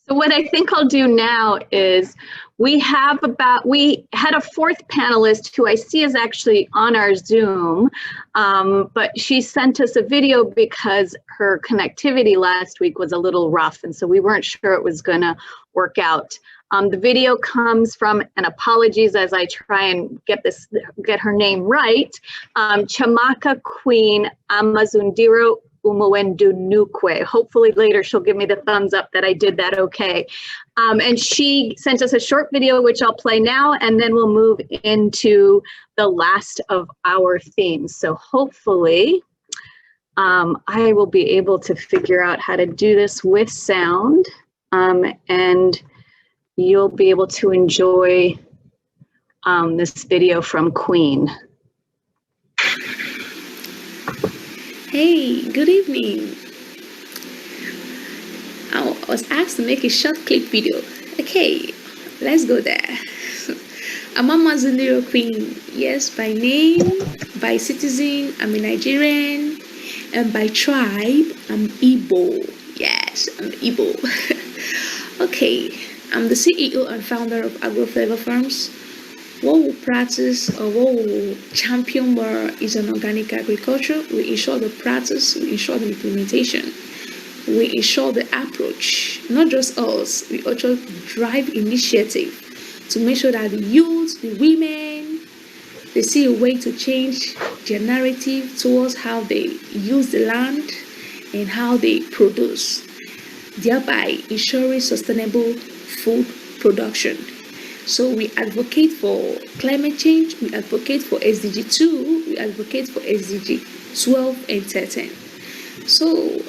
So what I think I'll do now is we had a fourth panelist who I see is actually on our Zoom, but she sent us a video because her connectivity last week was a little rough, and so we weren't sure it was gonna work out. The video comes from, and apologies as I try and get her name right, Chamaka Queen Amazundiro Umwendunukwe. Hopefully later she'll give me the thumbs up that I did that okay. And she sent us a short video, which I'll play now, and then we'll move into the last of our themes. So hopefully I will be able to figure out how to do this with sound, and you'll be able to enjoy this video from Queen. Hey, good evening. I was asked to make a short clip video. Okay, let's go there. I'm a Mazundiro Queen. Yes, by name, by citizen, I'm a Nigerian, and by tribe, I'm Igbo. Yes, I'm Igbo. Okay, I'm the CEO and founder of Agro Flavor Farms. What we practice or what we champion more is an organic agriculture. We ensure the practice, we ensure the implementation, we ensure the approach. Not just us, we also drive initiative to make sure that the youth, the women, they see a way to change their narrative towards how they use the land and how they produce, thereby ensuring sustainable food production. So we advocate for climate change, we advocate for SDG 2, we advocate for SDG 12 and 13. So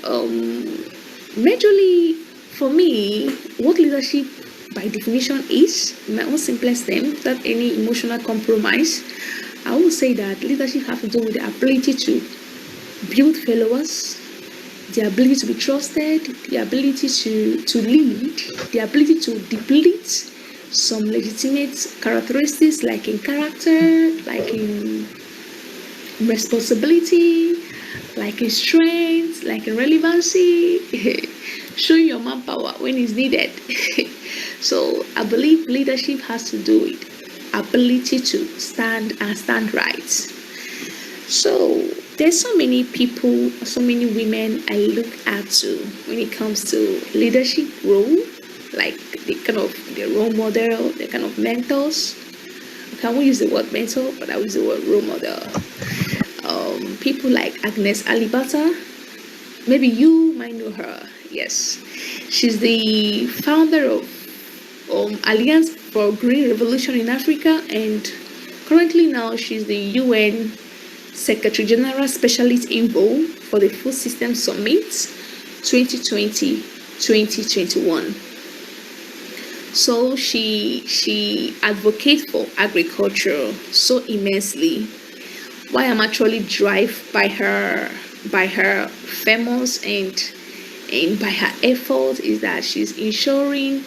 majorly for me, what leadership by definition is, in my own simplest term, without any emotional compromise, I will say that leadership has to do with the ability to build followers, the ability to be trusted, the ability to lead, the ability to deplete some legitimate characteristics, like in character, like in responsibility, like in strength, like in relevancy, showing your manpower when it's needed. So I believe leadership has to do with ability to stand and stand right. So there's so many people, so many women I look at to when it comes to leadership role, like the kind of the role model, the kind of mentors. I won't use the word mentor, but I will use the word role model. People like Agnes Alibata, maybe you might know her. Yes, she's the founder of Alliance for Green Revolution in Africa, and currently now she's the UN Secretary General Specialist Envoy for the Food System Summit 2020-2021. So she advocates for agriculture so immensely. Why I'm actually driven by her famous and by her effort is that she's ensuring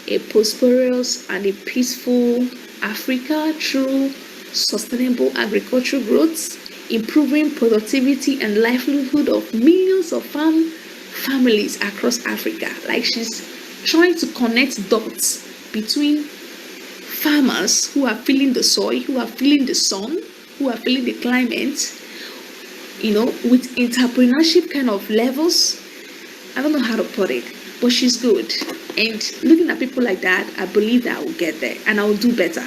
a prosperous and a peaceful Africa through sustainable agricultural growth, improving productivity and livelihood of millions of families across Africa. Like, she's trying to connect dots between farmers who are feeling the soil, who are feeling the sun, who are feeling the climate, with entrepreneurship kind of levels. I don't know how to put it, but she's good. And looking at people like that, I believe that I will get there and I will do better.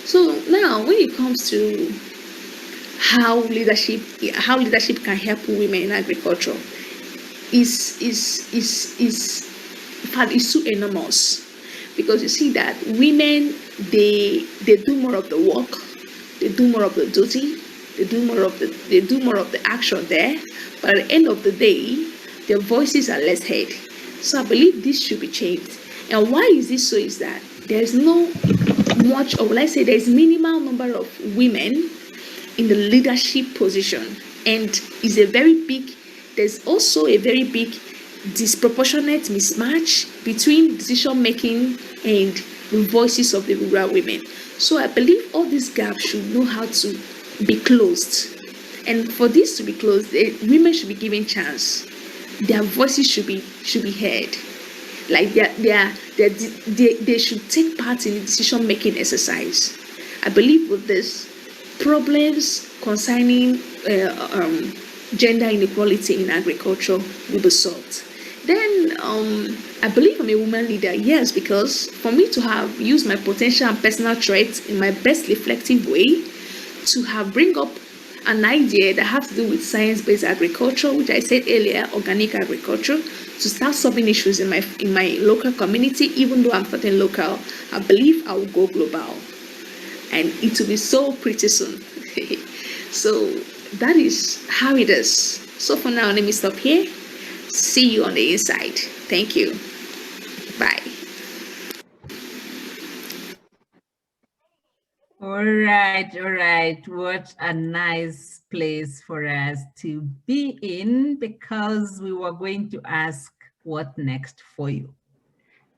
So now, when it comes to how leadership can help women in agriculture, is so enormous, because you see that women, they do more of the work, they do more of the duty, they do more of the action there, but at the end of the day, their voices are less heard. So I believe this should be changed. And why is this so? Is that there's no much, or let's say there's minimal number of women in the leadership position, and there's also a very big disproportionate mismatch between decision making and the voices of the rural women. So I believe all these gaps should know how to be closed, and for this to be closed, women should be given chance. Their voices should be heard. Like they should take part in the decision making exercise. I believe with this, problems concerning gender inequality in agriculture will be solved. Then I believe I'm a woman leader, yes, because for me to have used my potential and personal traits in my best reflective way to have bring up an idea that has to do with science-based agriculture, which I said earlier, organic agriculture, to start solving issues in my local community. Even though I'm starting local, I believe I will go global, and it will be so pretty soon. So that is how it is. So for now, let me stop here. See you on the inside. Thank you. Bye. All right. What a nice place for us to be in, because we were going to ask what next for you.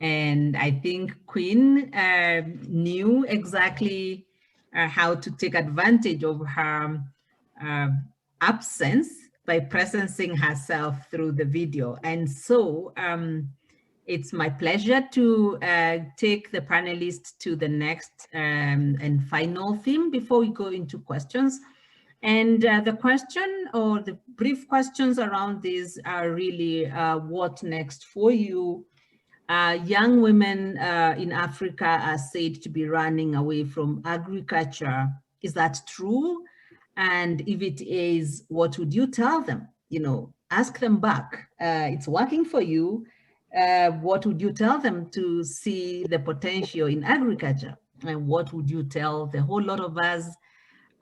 And I think Queen knew exactly how to take advantage of her absence by presencing herself through the video. And so it's my pleasure to take the panelists to the next and final theme before we go into questions. And the question, or the brief questions around this, are really what next for you? Young women in Africa are said to be running away from agriculture. Is that true? And if it is, what would you tell them? You know, ask them back. It's working for you. What would you tell them to see the potential in agriculture? And what would you tell the whole lot of us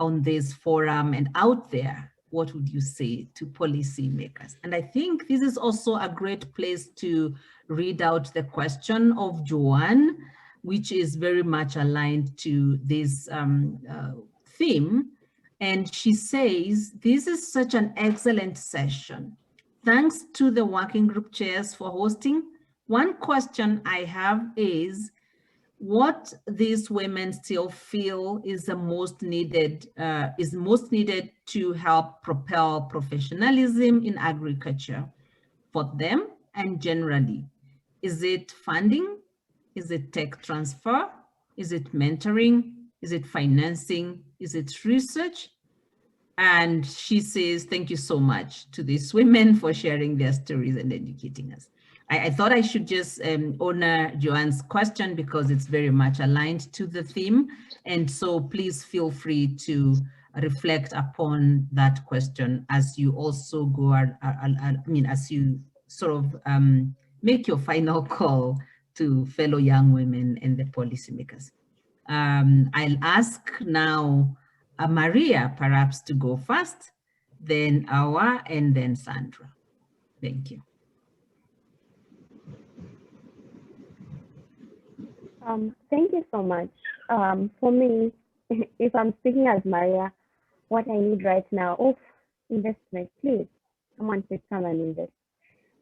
on this forum and out there? What would you say to policymakers? And I think this is also a great place to read out the question of Joanne, which is very much aligned to this theme. And she says, this is such an excellent session. Thanks to the working group chairs for hosting. One question I have is, what these women still feel is the most needed, to help propel professionalism in agriculture for them and generally? Is it funding? Is it tech transfer? Is it mentoring? Is it financing? Is it research? And she says, thank you so much to these women for sharing their stories and educating us. I thought I should just honor Joanne's question because it's very much aligned to the theme. And so please feel free to reflect upon that question as you also go, as you sort of make your final call to fellow young women and the policymakers. I'll ask now Maria perhaps to go first, then Awa, and then Sandra. Thank you. Thank you so much. For me, if I'm speaking as Maria, what I need right now, investment, please. Someone please come and invest.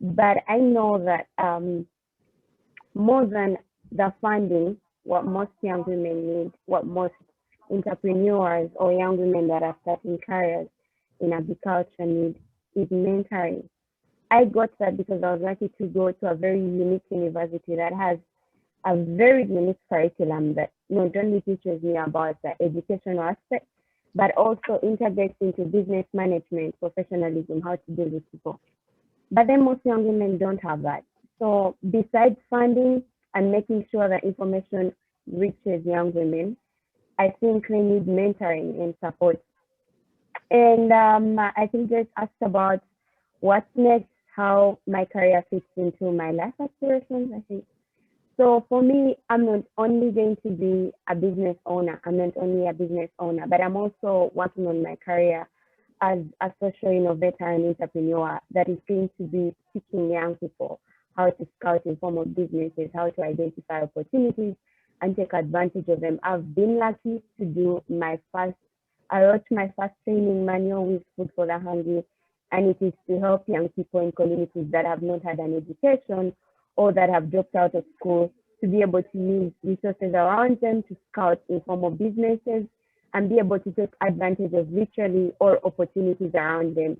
But I know that more than the funding, what most young women need, what most entrepreneurs or young women that are starting careers in agriculture need, is mentoring. I got that because I was lucky to go to a very unique university that has a very unique curriculum that not only teaches me about the educational aspect, but also integrates into business management, professionalism, how to deal with people. But then most young women don't have that. So besides funding and making sure that information reaches young women, I think they need mentoring and support. And I think just asked about what's next, how my career fits into my life aspirations, I think. So for me, I'm not only going to be a business owner, but I'm also working on my career as a social innovator and entrepreneur that is going to be teaching young people how to scout informal businesses, how to identify opportunities and take advantage of them. I've been lucky to do I wrote my first training manual with Food for the Hungry, and it is to help young people in communities that have not had an education or that have dropped out of school to be able to use resources around them to scout informal businesses and be able to take advantage of literally all opportunities around them.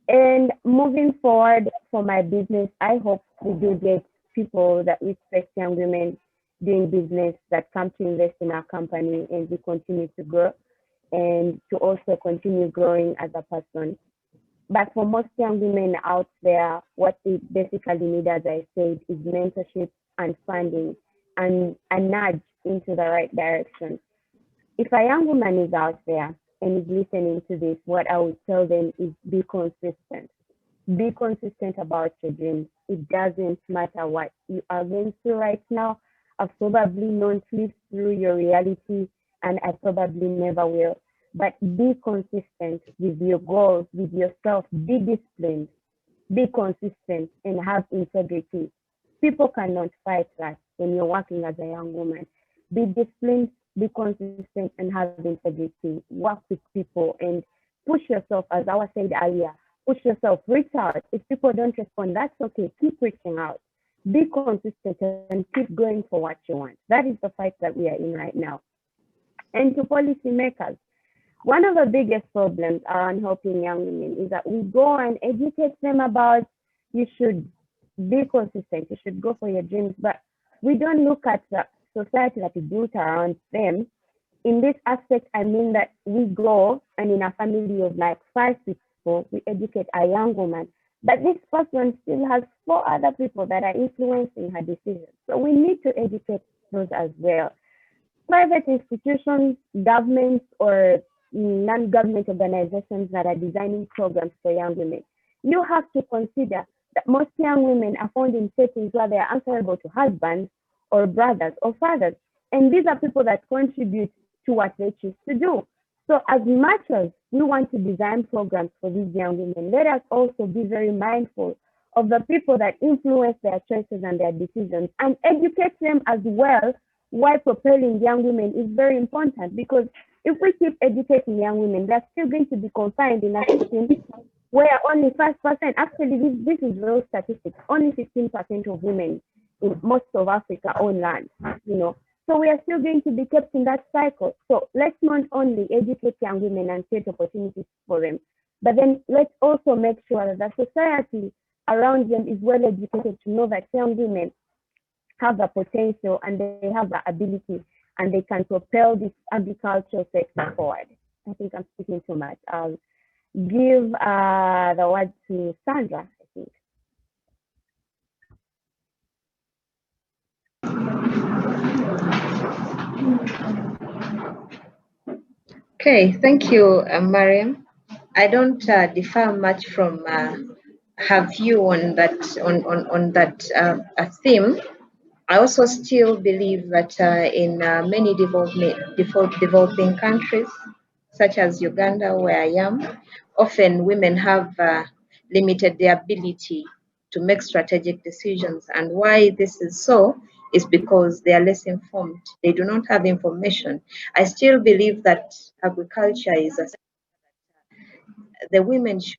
And moving forward for my business, I hope we do get people that respect young women doing business that come to invest in our company, and we continue to grow and to also continue growing as a person. But for most young women out there, what they basically need, as I said, is mentorship and funding and a nudge into the right direction. If a young woman is out there and is listening to this, what I would tell them is be consistent. Be consistent about your dreams. It doesn't matter what you are going through right now. I've probably not lived through your reality, and I probably never will. But be consistent with your goals, with yourself. Be disciplined, be consistent, and have integrity. People cannot fight that when you're working as a young woman. Be disciplined, be consistent, and have integrity. Work with people and push yourself, as I was said earlier. Push yourself, reach out. If people don't respond, that's okay. Keep reaching out. Be consistent and keep going for what you want. That is the fight that we are in right now. And to policymakers, one of the biggest problems around helping young women is that we go and educate them about you should be consistent, you should go for your dreams, but we don't look at the society that is built around them. In this aspect, I mean that we go and in a family of like 5 people, we educate a young woman, but this person still has 4 other people that are influencing her decisions. So we need to educate those as well. Private institutions, governments, or non-government organizations that are designing programs for young women, you have to consider that most young women are found in settings where they are answerable to husbands or brothers or fathers. And these are people that contribute to what they choose to do. So as much as we want to design programs for these young women, let us also be very mindful of the people that influence their choices and their decisions and educate them as well. Why propelling young women is very important, because if we keep educating young women, they're still going to be confined in a system where only 5%, actually this is real statistics, only 15% of women in most of Africa own land, you know. So we are still going to be kept in that cycle. So let's not only educate young women and create opportunities for them, but then let's also make sure that the society around them is well educated to know that young women have the potential and they have the ability and they can propel this agricultural sector forward. I think I'm speaking too much. I'll give the word to Sandra, I think. Okay, thank you, Mariam. I don't differ much from her view on that theme. I also still believe that in many developing countries, such as Uganda, where I am, often women have limited the ability to make strategic decisions. And why this is so is because they are less informed. They do not have information. I still believe that agriculture is a the women should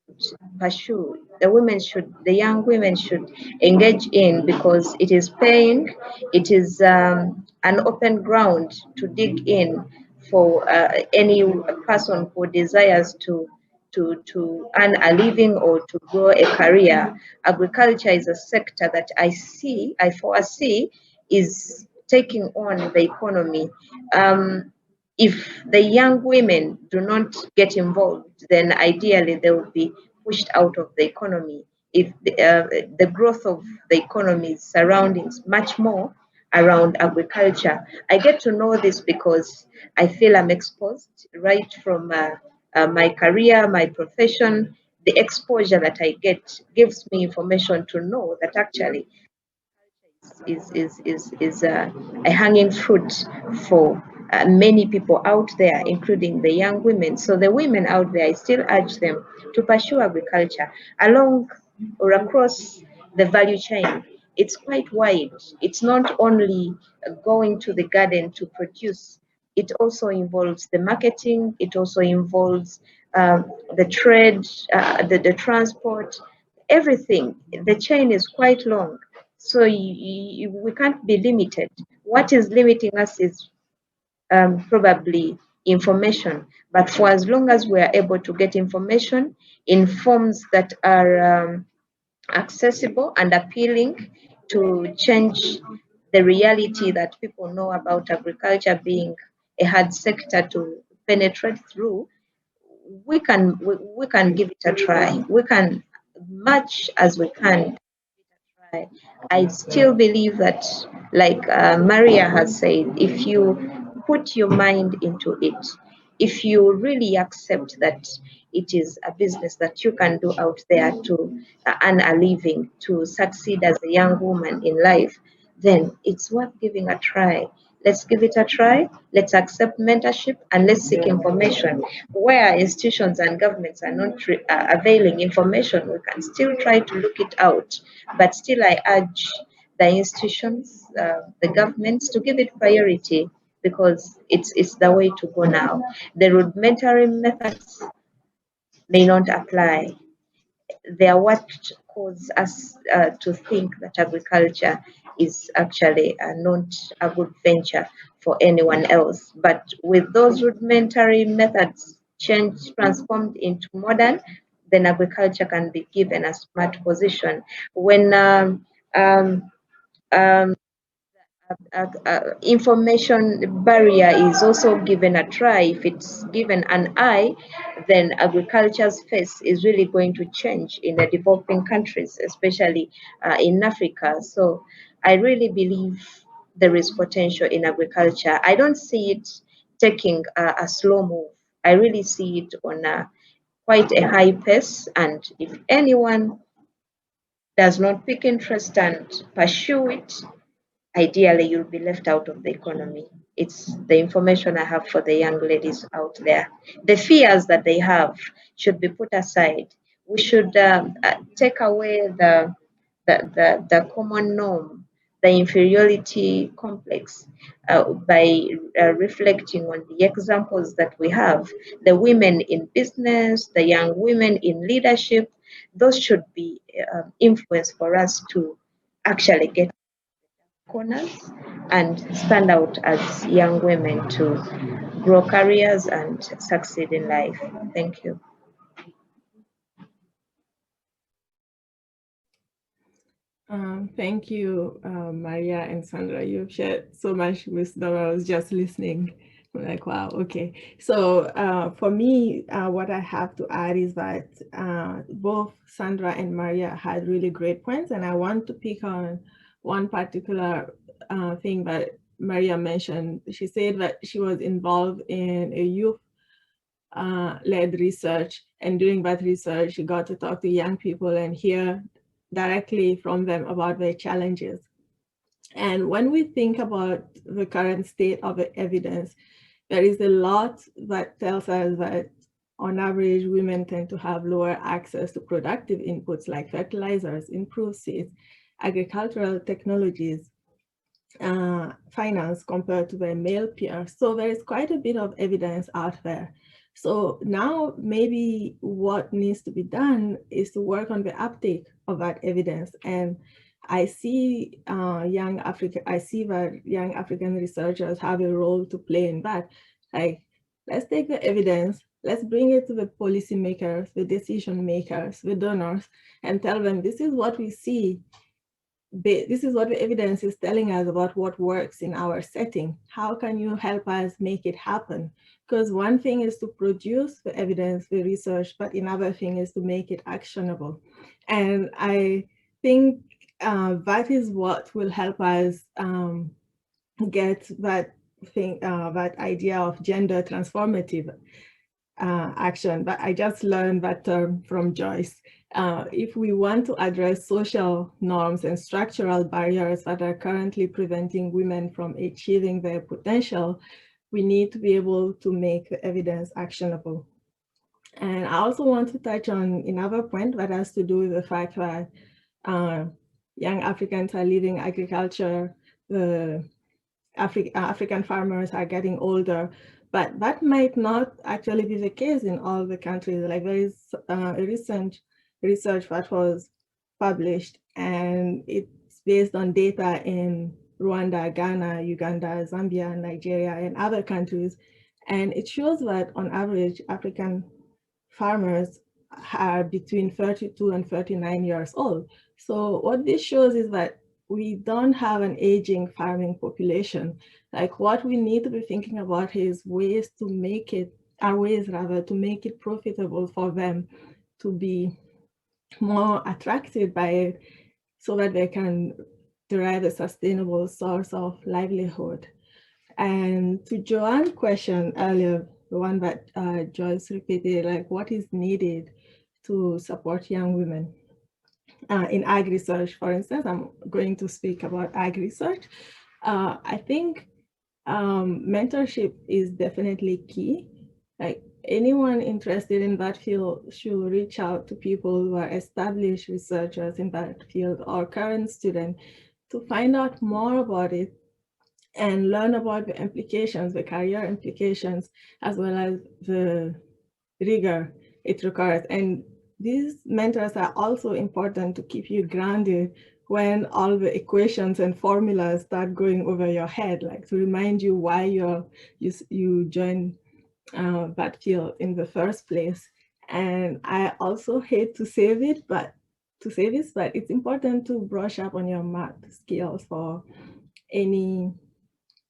pursue, the young women should engage in, because it is paying, it is an open ground to dig in for any person who desires to earn a living or to grow a career. Agriculture is a sector that I foresee is taking on the economy. If the young women do not get involved, then ideally they will be pushed out of the economy. If the growth of the economy is surrounding much more around agriculture. I get to know this because I feel I'm exposed right from my career, my profession. The exposure that I get gives me information to know that actually is a hanging fruit for many people out there, including the young women. So the women out there, I still urge them to pursue agriculture along or across the value chain. It's quite wide. It's not only going to the garden to produce. It also involves the marketing. It also involves the trade, the transport, everything. The chain is quite long. So we can't be limited. What is limiting us is probably information. But for as long as we are able to get information in forms that are accessible and appealing to change the reality that people know about agriculture being a hard sector to penetrate through, we can give it a try. We can, much as we can. I still believe that, like Maria has said, if you put your mind into it, if you really accept that it is a business that you can do out there to earn a living, to succeed as a young woman in life, then it's worth giving a try. Let's give it a try. Let's accept mentorship and let's seek information. Where institutions and governments are not availing information, we can still try to look it out. But still, I urge the institutions, the governments to give it priority, because it's the way to go now. The rudimentary methods may not apply. They are what cause us to think that agriculture is actually not a good venture for anyone else. But with those rudimentary methods transformed into modern, then agriculture can be given a smart position. When information barrier is also given a try, if it's given an eye, then agriculture's face is really going to change in the developing countries, especially in Africa. So I really believe there is potential in agriculture. I don't see it taking a slow move. I really see it on quite a high pace, and if anyone does not pick interest and pursue it, ideally you'll be left out of the economy. It's the information I have for the young ladies out there. The fears that they have should be put aside. We should take away the common norm, the inferiority complex, by reflecting on the examples that we have. The women in business, the young women in leadership, those should be influence for us to actually get corners and stand out as young women to grow careers and succeed in life. Thank you. Thank you, Maria and Sandra. You've shared so much wisdom. I was just listening. I'm like, wow, okay. So for me, what I have to add is that both Sandra and Maria had really great points, and I want to pick on one particular thing that Maria mentioned. She said that she was involved in a youth-led research, and during that research, she got to talk to young people and hear directly from them about their challenges. And when we think about the current state of the evidence, there is a lot that tells us that on average, women tend to have lower access to productive inputs like fertilizers, improved seeds, agricultural technologies, finance compared to their male peers. So there is quite a bit of evidence out there. So now maybe what needs to be done is to work on the uptake of that evidence. And I see that young African researchers have a role to play in that. Like, let's take the evidence, let's bring it to the policymakers, the decision makers, the donors, and tell them this is what we see. This is what the evidence is telling us about what works in our setting. How can you help us make it happen? Because one thing is to produce the evidence, the research, but another thing is to make it actionable. And I think that is what will help us get that thing, that idea of gender transformative action. But I just learned that term from Joyce. If we want to address social norms and structural barriers that are currently preventing women from achieving their potential, we need to be able to make the evidence actionable. And I also want to touch on another point that has to do with the fact that young Africans are leaving agriculture, the African farmers are getting older, but that might not actually be the case in all the countries. Like, there is a recent research that was published, and it's based on data in Rwanda, Ghana, Uganda, Zambia, Nigeria, and other countries. And it shows that on average, African farmers are between 32 and 39 years old. So what this shows is that we don't have an aging farming population. Like, what we need to be thinking about is ways to make it profitable for them to be more attracted by it, so that they can derive a sustainable source of livelihood. And to Joanne's question earlier, the one that Joyce repeated, like what is needed to support young women. In ag research, for instance, I'm going to speak about ag research. I think mentorship is definitely key. Like anyone interested in that field should reach out to people who are established researchers in that field or current students to find out more about it and learn about the implications, the career implications, as well as the rigor it requires. And these mentors are also important to keep you grounded when all the equations and formulas start going over your head, like to remind you why you joined that field in the first place. And I also hate to say this, but it's important to brush up on your math skills for any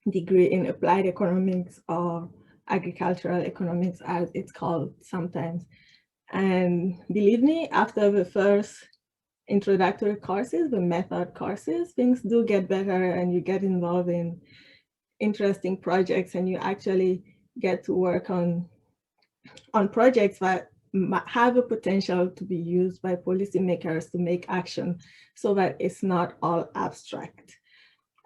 degree in applied economics or agricultural economics, as it's called sometimes. And believe me, after the first introductory courses, the method courses, things do get better and you get involved in interesting projects and you actually get to work on projects that have a potential to be used by policymakers to make action so that it's not all abstract.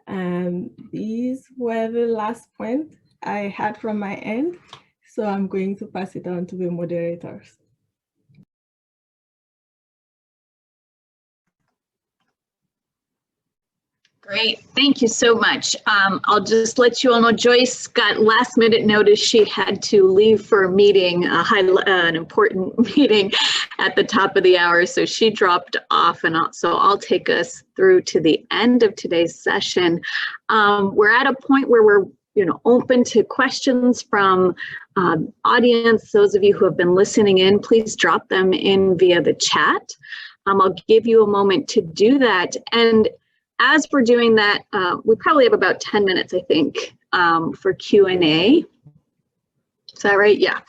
And these were the last point I had from my end. So I'm going to pass it on to the moderators. Great, thank you so much. I'll just let you all know Joyce got last minute notice she had to leave for a meeting, an important meeting at the top of the hour, so she dropped off, and so I'll take us through to the end of today's session. We're at a point where we're open to questions from audience. Those of you who have been listening in, please drop them in via the chat. I'll give you a moment to do that. And as we're doing that, we probably have about 10 minutes, I think, for Q&A. Is that right? Yeah.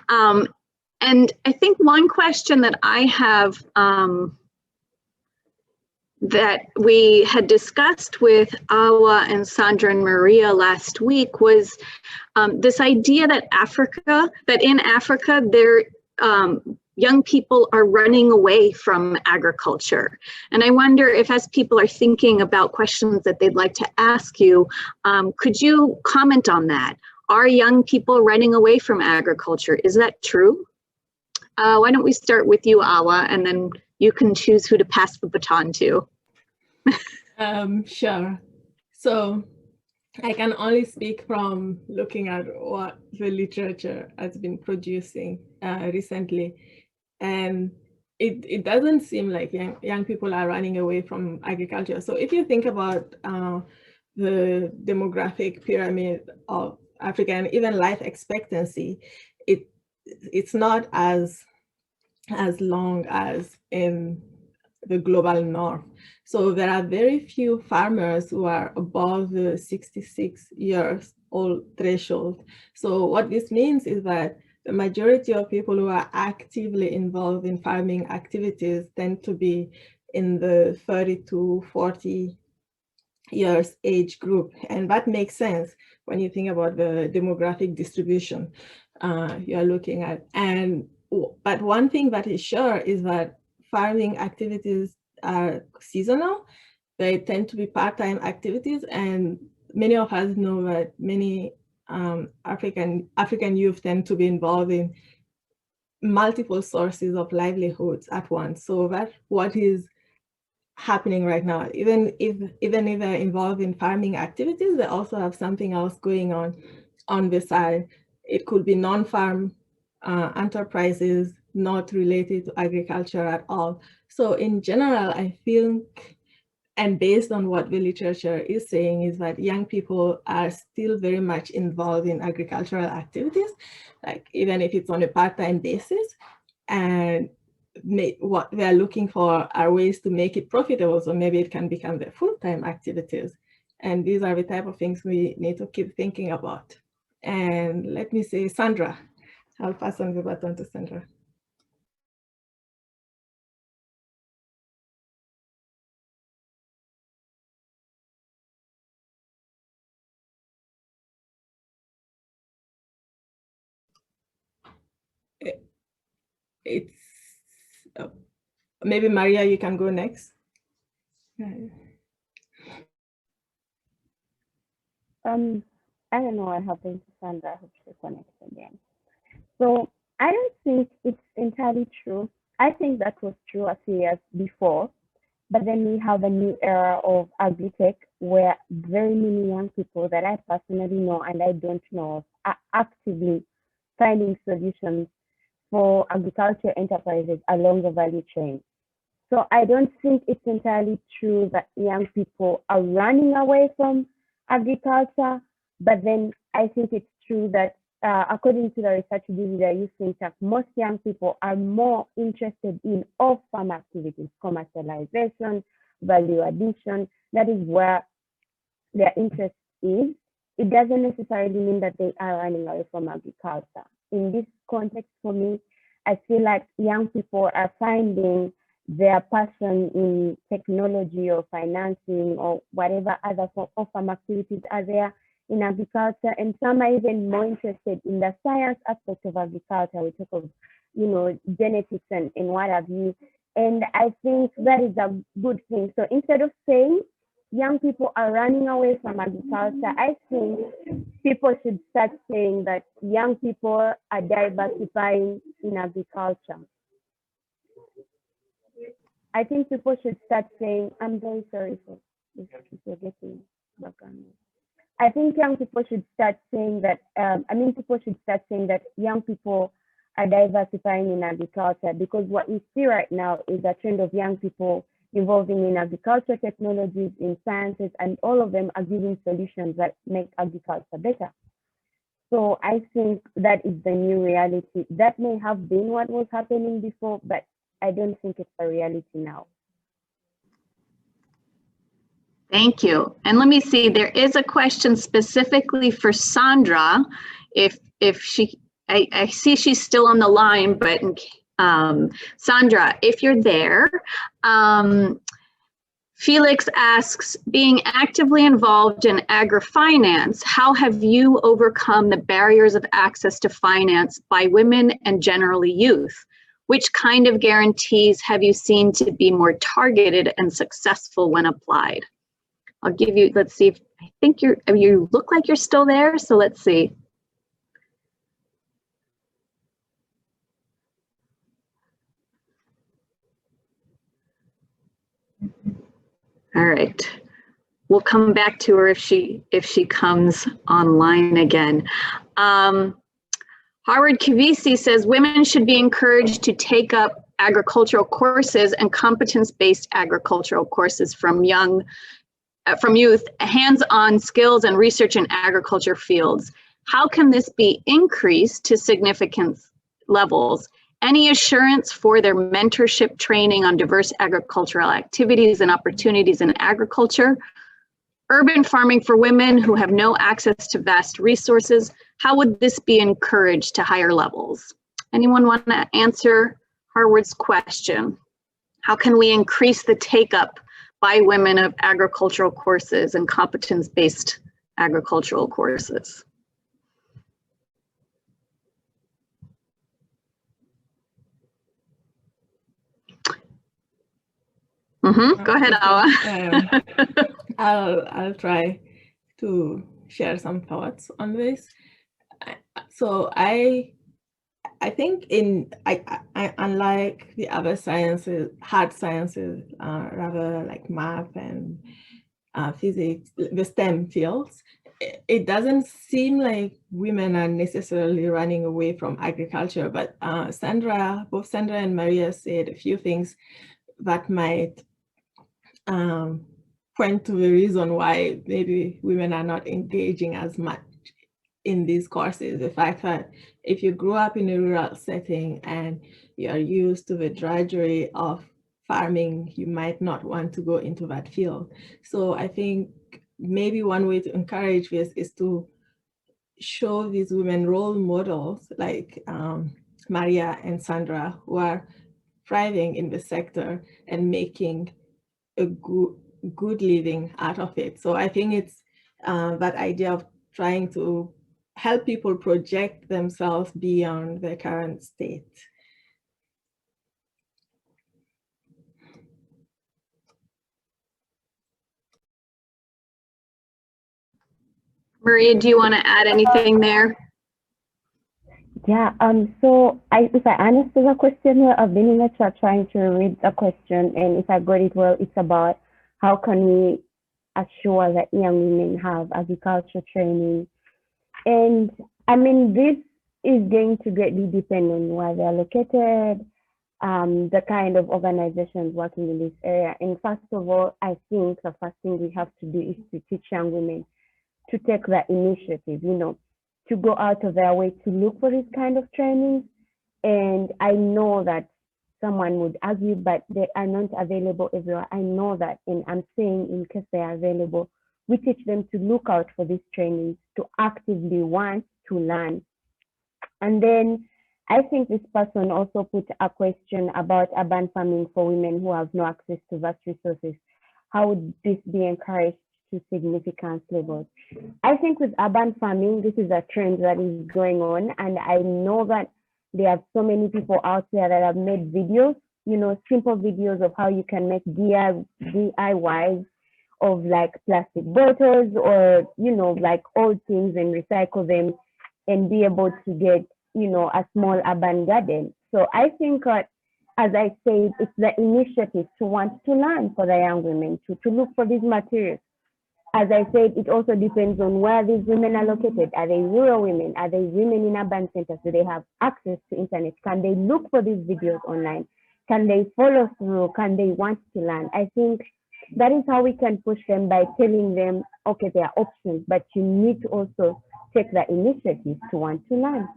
And I think one question that I have that we had discussed with Awa and Sandra and Maria last week was this idea that in Africa, young people are running away from agriculture. And I wonder if, as people are thinking about questions that they'd like to ask you, could you comment on that? Are young people running away from agriculture? Is that true? Why don't we start with you, Awa, and then you can choose who to pass the baton to. Sure. So I can only speak from looking at what the literature has been producing recently. And it doesn't seem like young people are running away from agriculture. So if you think about the demographic pyramid of Africa and even life expectancy, it's not as long as in the global north. So there are very few farmers who are above the 66 years old threshold. So what this means is that the majority of people who are actively involved in farming activities tend to be in the 30 to 40 years age group. And that makes sense when you think about the demographic distribution you're looking at. But one thing that is sure is that farming activities are seasonal. They tend to be part-time activities, and many of us know that many African youth tend to be involved in multiple sources of livelihoods at once. So that's what is happening right now. Even if they're involved in farming activities, they also have something else going on the side. It could be non-farm enterprises not related to agriculture at all. So in general, I think, and based on what the literature is saying, is that young people are still very much involved in agricultural activities, like even if it's on a part-time basis, and what they're looking for are ways to make it profitable, so maybe it can become their full-time activities. And these are the type of things we need to keep thinking about. And let me say, Sandra, I'll pass on the baton to Sandra. it's maybe Maria, you can go next. I don't know what happened to Sandra. I hope she connects again. So I don't think it's entirely true. I think that was true a few years before, but then we have a new era of agri-tech where very many young people that I personally know and I don't know are actively finding solutions for agriculture enterprises along the value chain. So I don't think it's entirely true that young people are running away from agriculture, but then I think it's true that according to the research due to the youth think tank, most young people are more interested in off-farm activities, commercialization, value addition. That is where their interest is. It doesn't necessarily mean that they are running away from agriculture. In this context, for me, I feel like young people are finding their passion in technology or financing or whatever other off-farm activities are there in agriculture, and some are even more interested in the science aspect of agriculture. We talk of, genetics and what have you, and I think that is a good thing. So instead of saying young people are running away from agriculture, I think people should start saying that young people are diversifying in agriculture. I think people should start saying, I'm very sorry for this, you're getting background. I think young people should start saying that, people should start saying that young people are diversifying in agriculture, because what we see right now is a trend of young people involving in agriculture technologies, in sciences, and all of them are giving solutions that make agriculture better. So I think that is the new reality. That may have been what was happening before, but I don't think it's a reality now. Thank you. And let me see, there is a question specifically for Sandra. If she, I see she's still on the line, but Sandra, if you're there, Felix asks, being actively involved in agri-finance, how have you overcome the barriers of access to finance by women and generally youth? Which kind of guarantees have you seen to be more targeted and successful when applied? I'll give you, let's see, I think you look like you're still there, so let's see. All right, we'll come back to her if she comes online again. Howard Kavisi says women should be encouraged to take up agricultural courses and competence-based agricultural courses from youth, hands-on skills and research in agriculture fields. How can this be increased to significant levels? Any assurance for their mentorship training on diverse agricultural activities and opportunities in agriculture? Urban farming for women who have no access to vast resources, how would this be encouraged to higher levels? Anyone want to answer Harwood's question? How can we increase the take-up by women of agricultural courses and competence-based agricultural courses? Go ahead, Awa. I'll try to share some thoughts on this. So I think unlike the other sciences, hard sciences, rather like math and physics, the STEM fields, it doesn't seem like women are necessarily running away from agriculture, but both Sandra and Maria said a few things that might point to the reason why maybe women are not engaging as much in these courses. The fact that if you grew up in a rural setting and you're used to the drudgery of farming, you might not want to go into that field. So I think maybe one way to encourage this is to show these women role models like Maria and Sandra, who are thriving in the sector and making a good living out of it. So I think it's that idea of trying to help people project themselves beyond their current state. Maria, do you want to add anything there? Yeah, so if I understood the question well, I've been in the chat trying to read the question, and if I got it well, it's about how can we assure that young women have agriculture training. And I mean, this is going to greatly depend on where they're located, the kind of organizations working in this area. And first of all, I think the first thing we have to do is to teach young women to take the initiative, you know, to go out of their way to look for this kind of training. And I know that someone would argue, but they are not available everywhere. I know that, and I'm saying in case they are available, we teach them to look out for these trainings, to actively want to learn. And then I think this person also put a question about urban farming for women who have no access to vast resources. How would this be encouraged to significant levels? I think with urban farming, this is a trend that is going on. And I know that there are so many people out there that have made videos, you know, simple videos of how you can make DIYs of like plastic bottles or, you know, like old things and recycle them and be able to get, you know, a small urban garden. So I think, as I said, it's the initiative to want to learn for the young women, to look for these materials. As I said, it also depends on where these women are located. Are they rural women? Are they women in urban centers? Do they have access to internet? Can they look for these videos online? Can they follow through? Can they want to learn? I think that is how we can push them, by telling them, okay, there are options, but you need to also take the initiative to want to learn.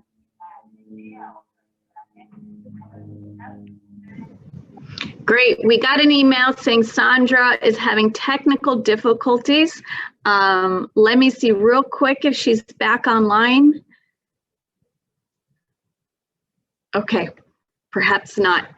Great. We got an email saying Sandra is having technical difficulties. Let me see real quick if she's back online. Okay, perhaps not.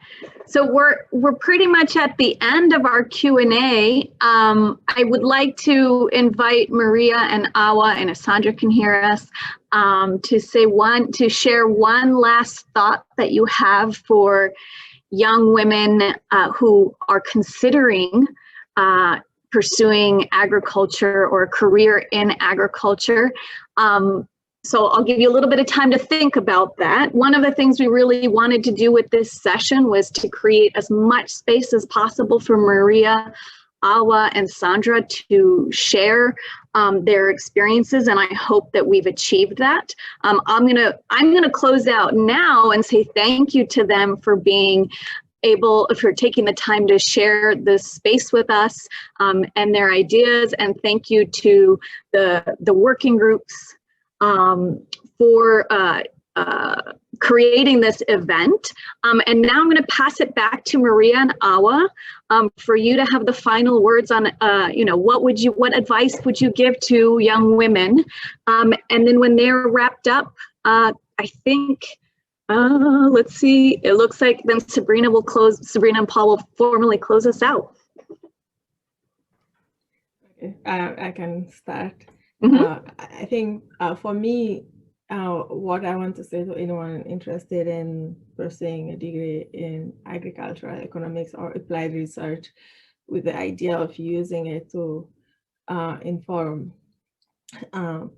So we're pretty much at the end of our Q&A. I would like to invite Maria and Awa, and if Sandra can hear us, to share one last thought that you have for young women who are considering pursuing agriculture or a career in agriculture. So I'll give you a little bit of time to think about that. One of the things we really wanted to do with this session was to create as much space as possible for Maria, Awa, and Sandra to share their experiences, and I hope that we've achieved that. I'm gonna close out now and say thank you to them for being for taking the time to share this space with us and their ideas, and thank you to the working groups for creating this event. And now I'm going to pass it back to Maria and Awa for you to have the final words on, you know, what advice would you give to young women? And then when they're wrapped up, I think, let's see, it looks like then Sabrina and Paul will formally close us out. Okay, I can start. Mm-hmm. I think for me, what I want to say to anyone interested in pursuing a degree in agricultural economics or applied research with the idea of using it to inform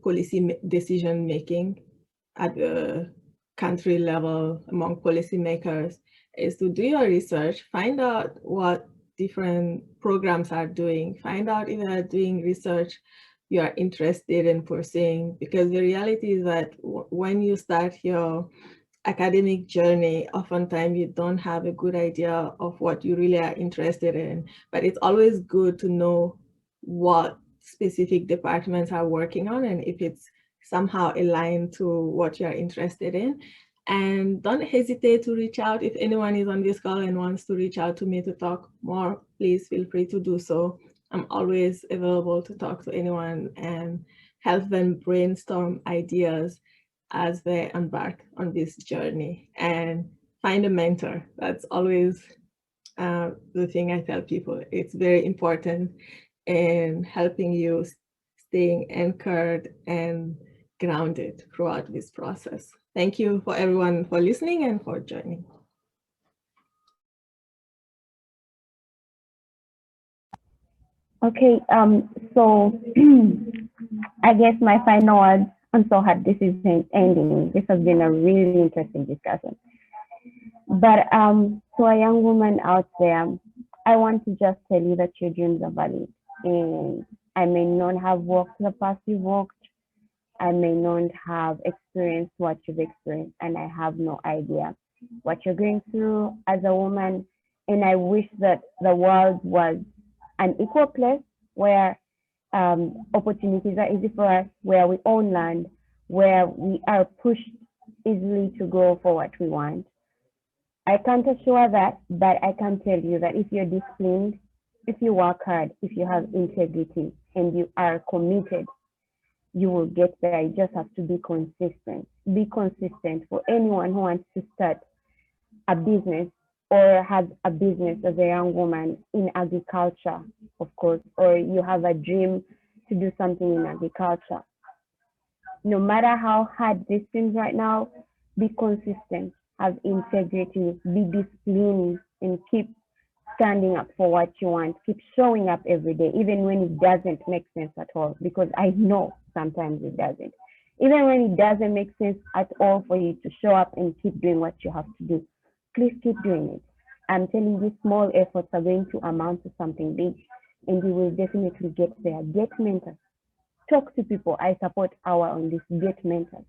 policy decision making at the country level among policymakers is to do your research, find out what different programs are doing, find out if they are doing research you are interested in pursuing, because the reality is that when you start your academic journey, oftentimes you don't have a good idea of what you really are interested in, but it's always good to know what specific departments are working on and if it's somehow aligned to what you're interested in. And don't hesitate to reach out. If anyone is on this call and wants to reach out to me to talk more, please feel free to do so. I'm always available to talk to anyone and help them brainstorm ideas as they embark on this journey, and find a mentor. That's always the thing I tell people. It's very important in helping you staying anchored and grounded throughout this process. Thank you for everyone for listening and for joining. Okay, so I guess my final words, I'm so happy this is ending. This has been a really interesting discussion. But to a young woman out there, I want to just tell you that your dreams are valid. And I may not have walked the path you've walked. I may not have experienced what you've experienced, and I have no idea what you're going through as a woman. And I wish that the world was an equal place where opportunities are easy for us, where we own land, where we are pushed easily to go for what we want. I can't assure that, but I can tell you that if you're disciplined, if you work hard, if you have integrity, and you are committed, you will get there. You just have to be consistent. Be consistent for anyone who wants to start a business or has a business as a young woman in agriculture, of course, or you have a dream to do something in agriculture. No matter how hard this seems right now, be consistent, have integrity, be disciplined, and keep standing up for what you want. Keep showing up every day, even when it doesn't make sense at all, because I know sometimes it doesn't. Even when it doesn't make sense at all for you to show up and keep doing what you have to do, please keep doing it. I'm telling you, small efforts are going to amount to something big, and you will definitely get there. Get mentors. Talk to people. I support our on this. Get mentors.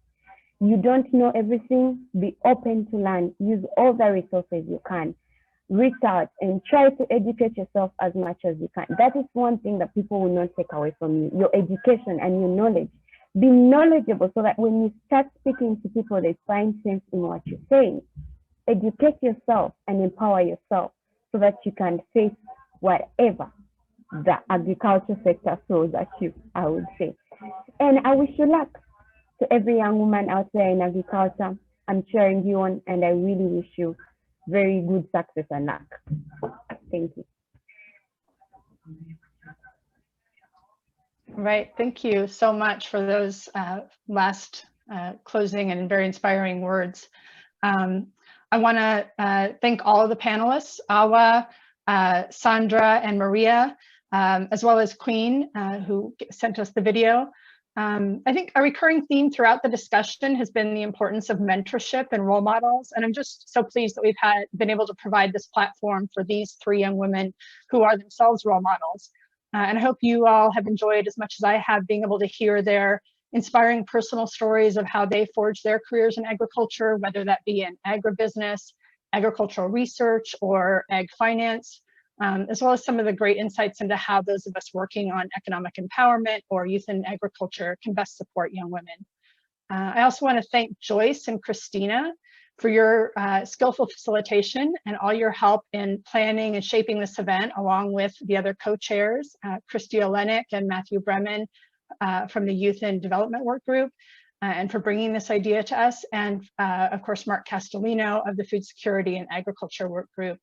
You don't know everything. Be open to learn. Use all the resources you can. Reach out and try to educate yourself as much as you can. That is one thing that people will not take away from you, your education and your knowledge. Be knowledgeable so that when you start speaking to people, they find sense in what you're saying. Educate yourself and empower yourself so that you can face whatever the agriculture sector throws at you, I would say. And I wish you luck to every young woman out there in agriculture. I'm cheering you on, and I really wish you very good success and luck. Thank you. Right, thank you so much for those last closing and very inspiring words. I want to thank all of the panelists, Awa, Sandra, and Maria, as well as Queen, who sent us the video. I think a recurring theme throughout the discussion has been the importance of mentorship and role models. And I'm just so pleased that we've been able to provide this platform for these three young women who are themselves role models. And I hope you all have enjoyed as much as I have being able to hear their inspiring personal stories of how they forged their careers in agriculture, whether that be in agribusiness, agricultural research, or ag finance. As well as some of the great insights into how those of us working on economic empowerment or youth in agriculture can best support young women. I also want to thank Joyce and Christina for your skillful facilitation and all your help in planning and shaping this event, along with the other co-chairs, Christy Olenek and Matthew Bremen from the Youth and Development Workgroup, and for bringing this idea to us, and of course, Mark Castellino of the Food Security and Agriculture Workgroup.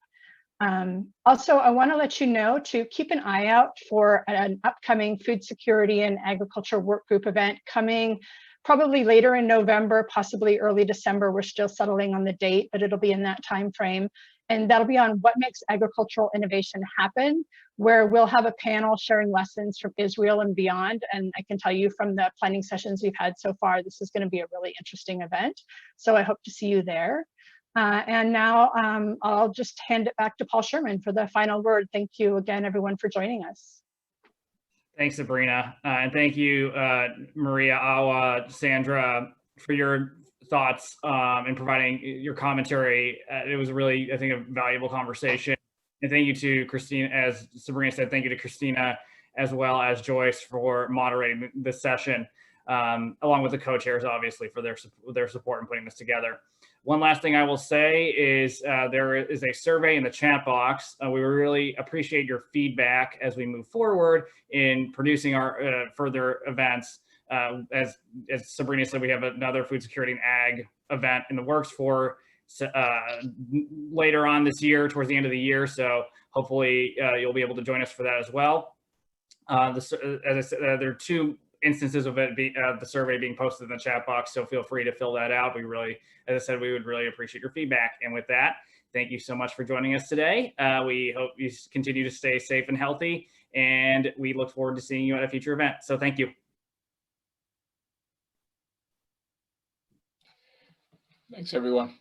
Also, I want to let you know to keep an eye out for an upcoming Food Security and Agriculture Workgroup event coming probably later in November, possibly early December. We're still settling on the date, but it'll be in that time frame. And that'll be on what makes agricultural innovation happen, where we'll have a panel sharing lessons from Israel and beyond. And I can tell you from the planning sessions we've had so far, this is going to be a really interesting event. So I hope to see you there. And now I'll just hand it back to Paul Sherman for the final word. Thank you again, everyone, for joining us. Thanks, Sabrina. And thank you, Maria, Awa, Sandra, for your thoughts and providing your commentary. It was really, I think, a valuable conversation. And thank you to Christina, as Sabrina said, thank you to Christina, as well as Joyce for moderating this session, along with the co-chairs, obviously, for their support in putting this together. One last thing I will say is there is a survey in the chat box. We really appreciate your feedback as we move forward in producing our further events. As Sabrina said, we have another food security and ag event in the works for later on this year, towards the end of the year. So hopefully you'll be able to join us for that as well. As I said, there are two instances of it the survey being posted in the chat box, so feel free to fill that out. We really, as I said, we would really appreciate your feedback. And with that, thank you so much for joining us today. We hope you continue to stay safe and healthy, and we look forward to seeing you at a future event. So thank you. Thanks, everyone.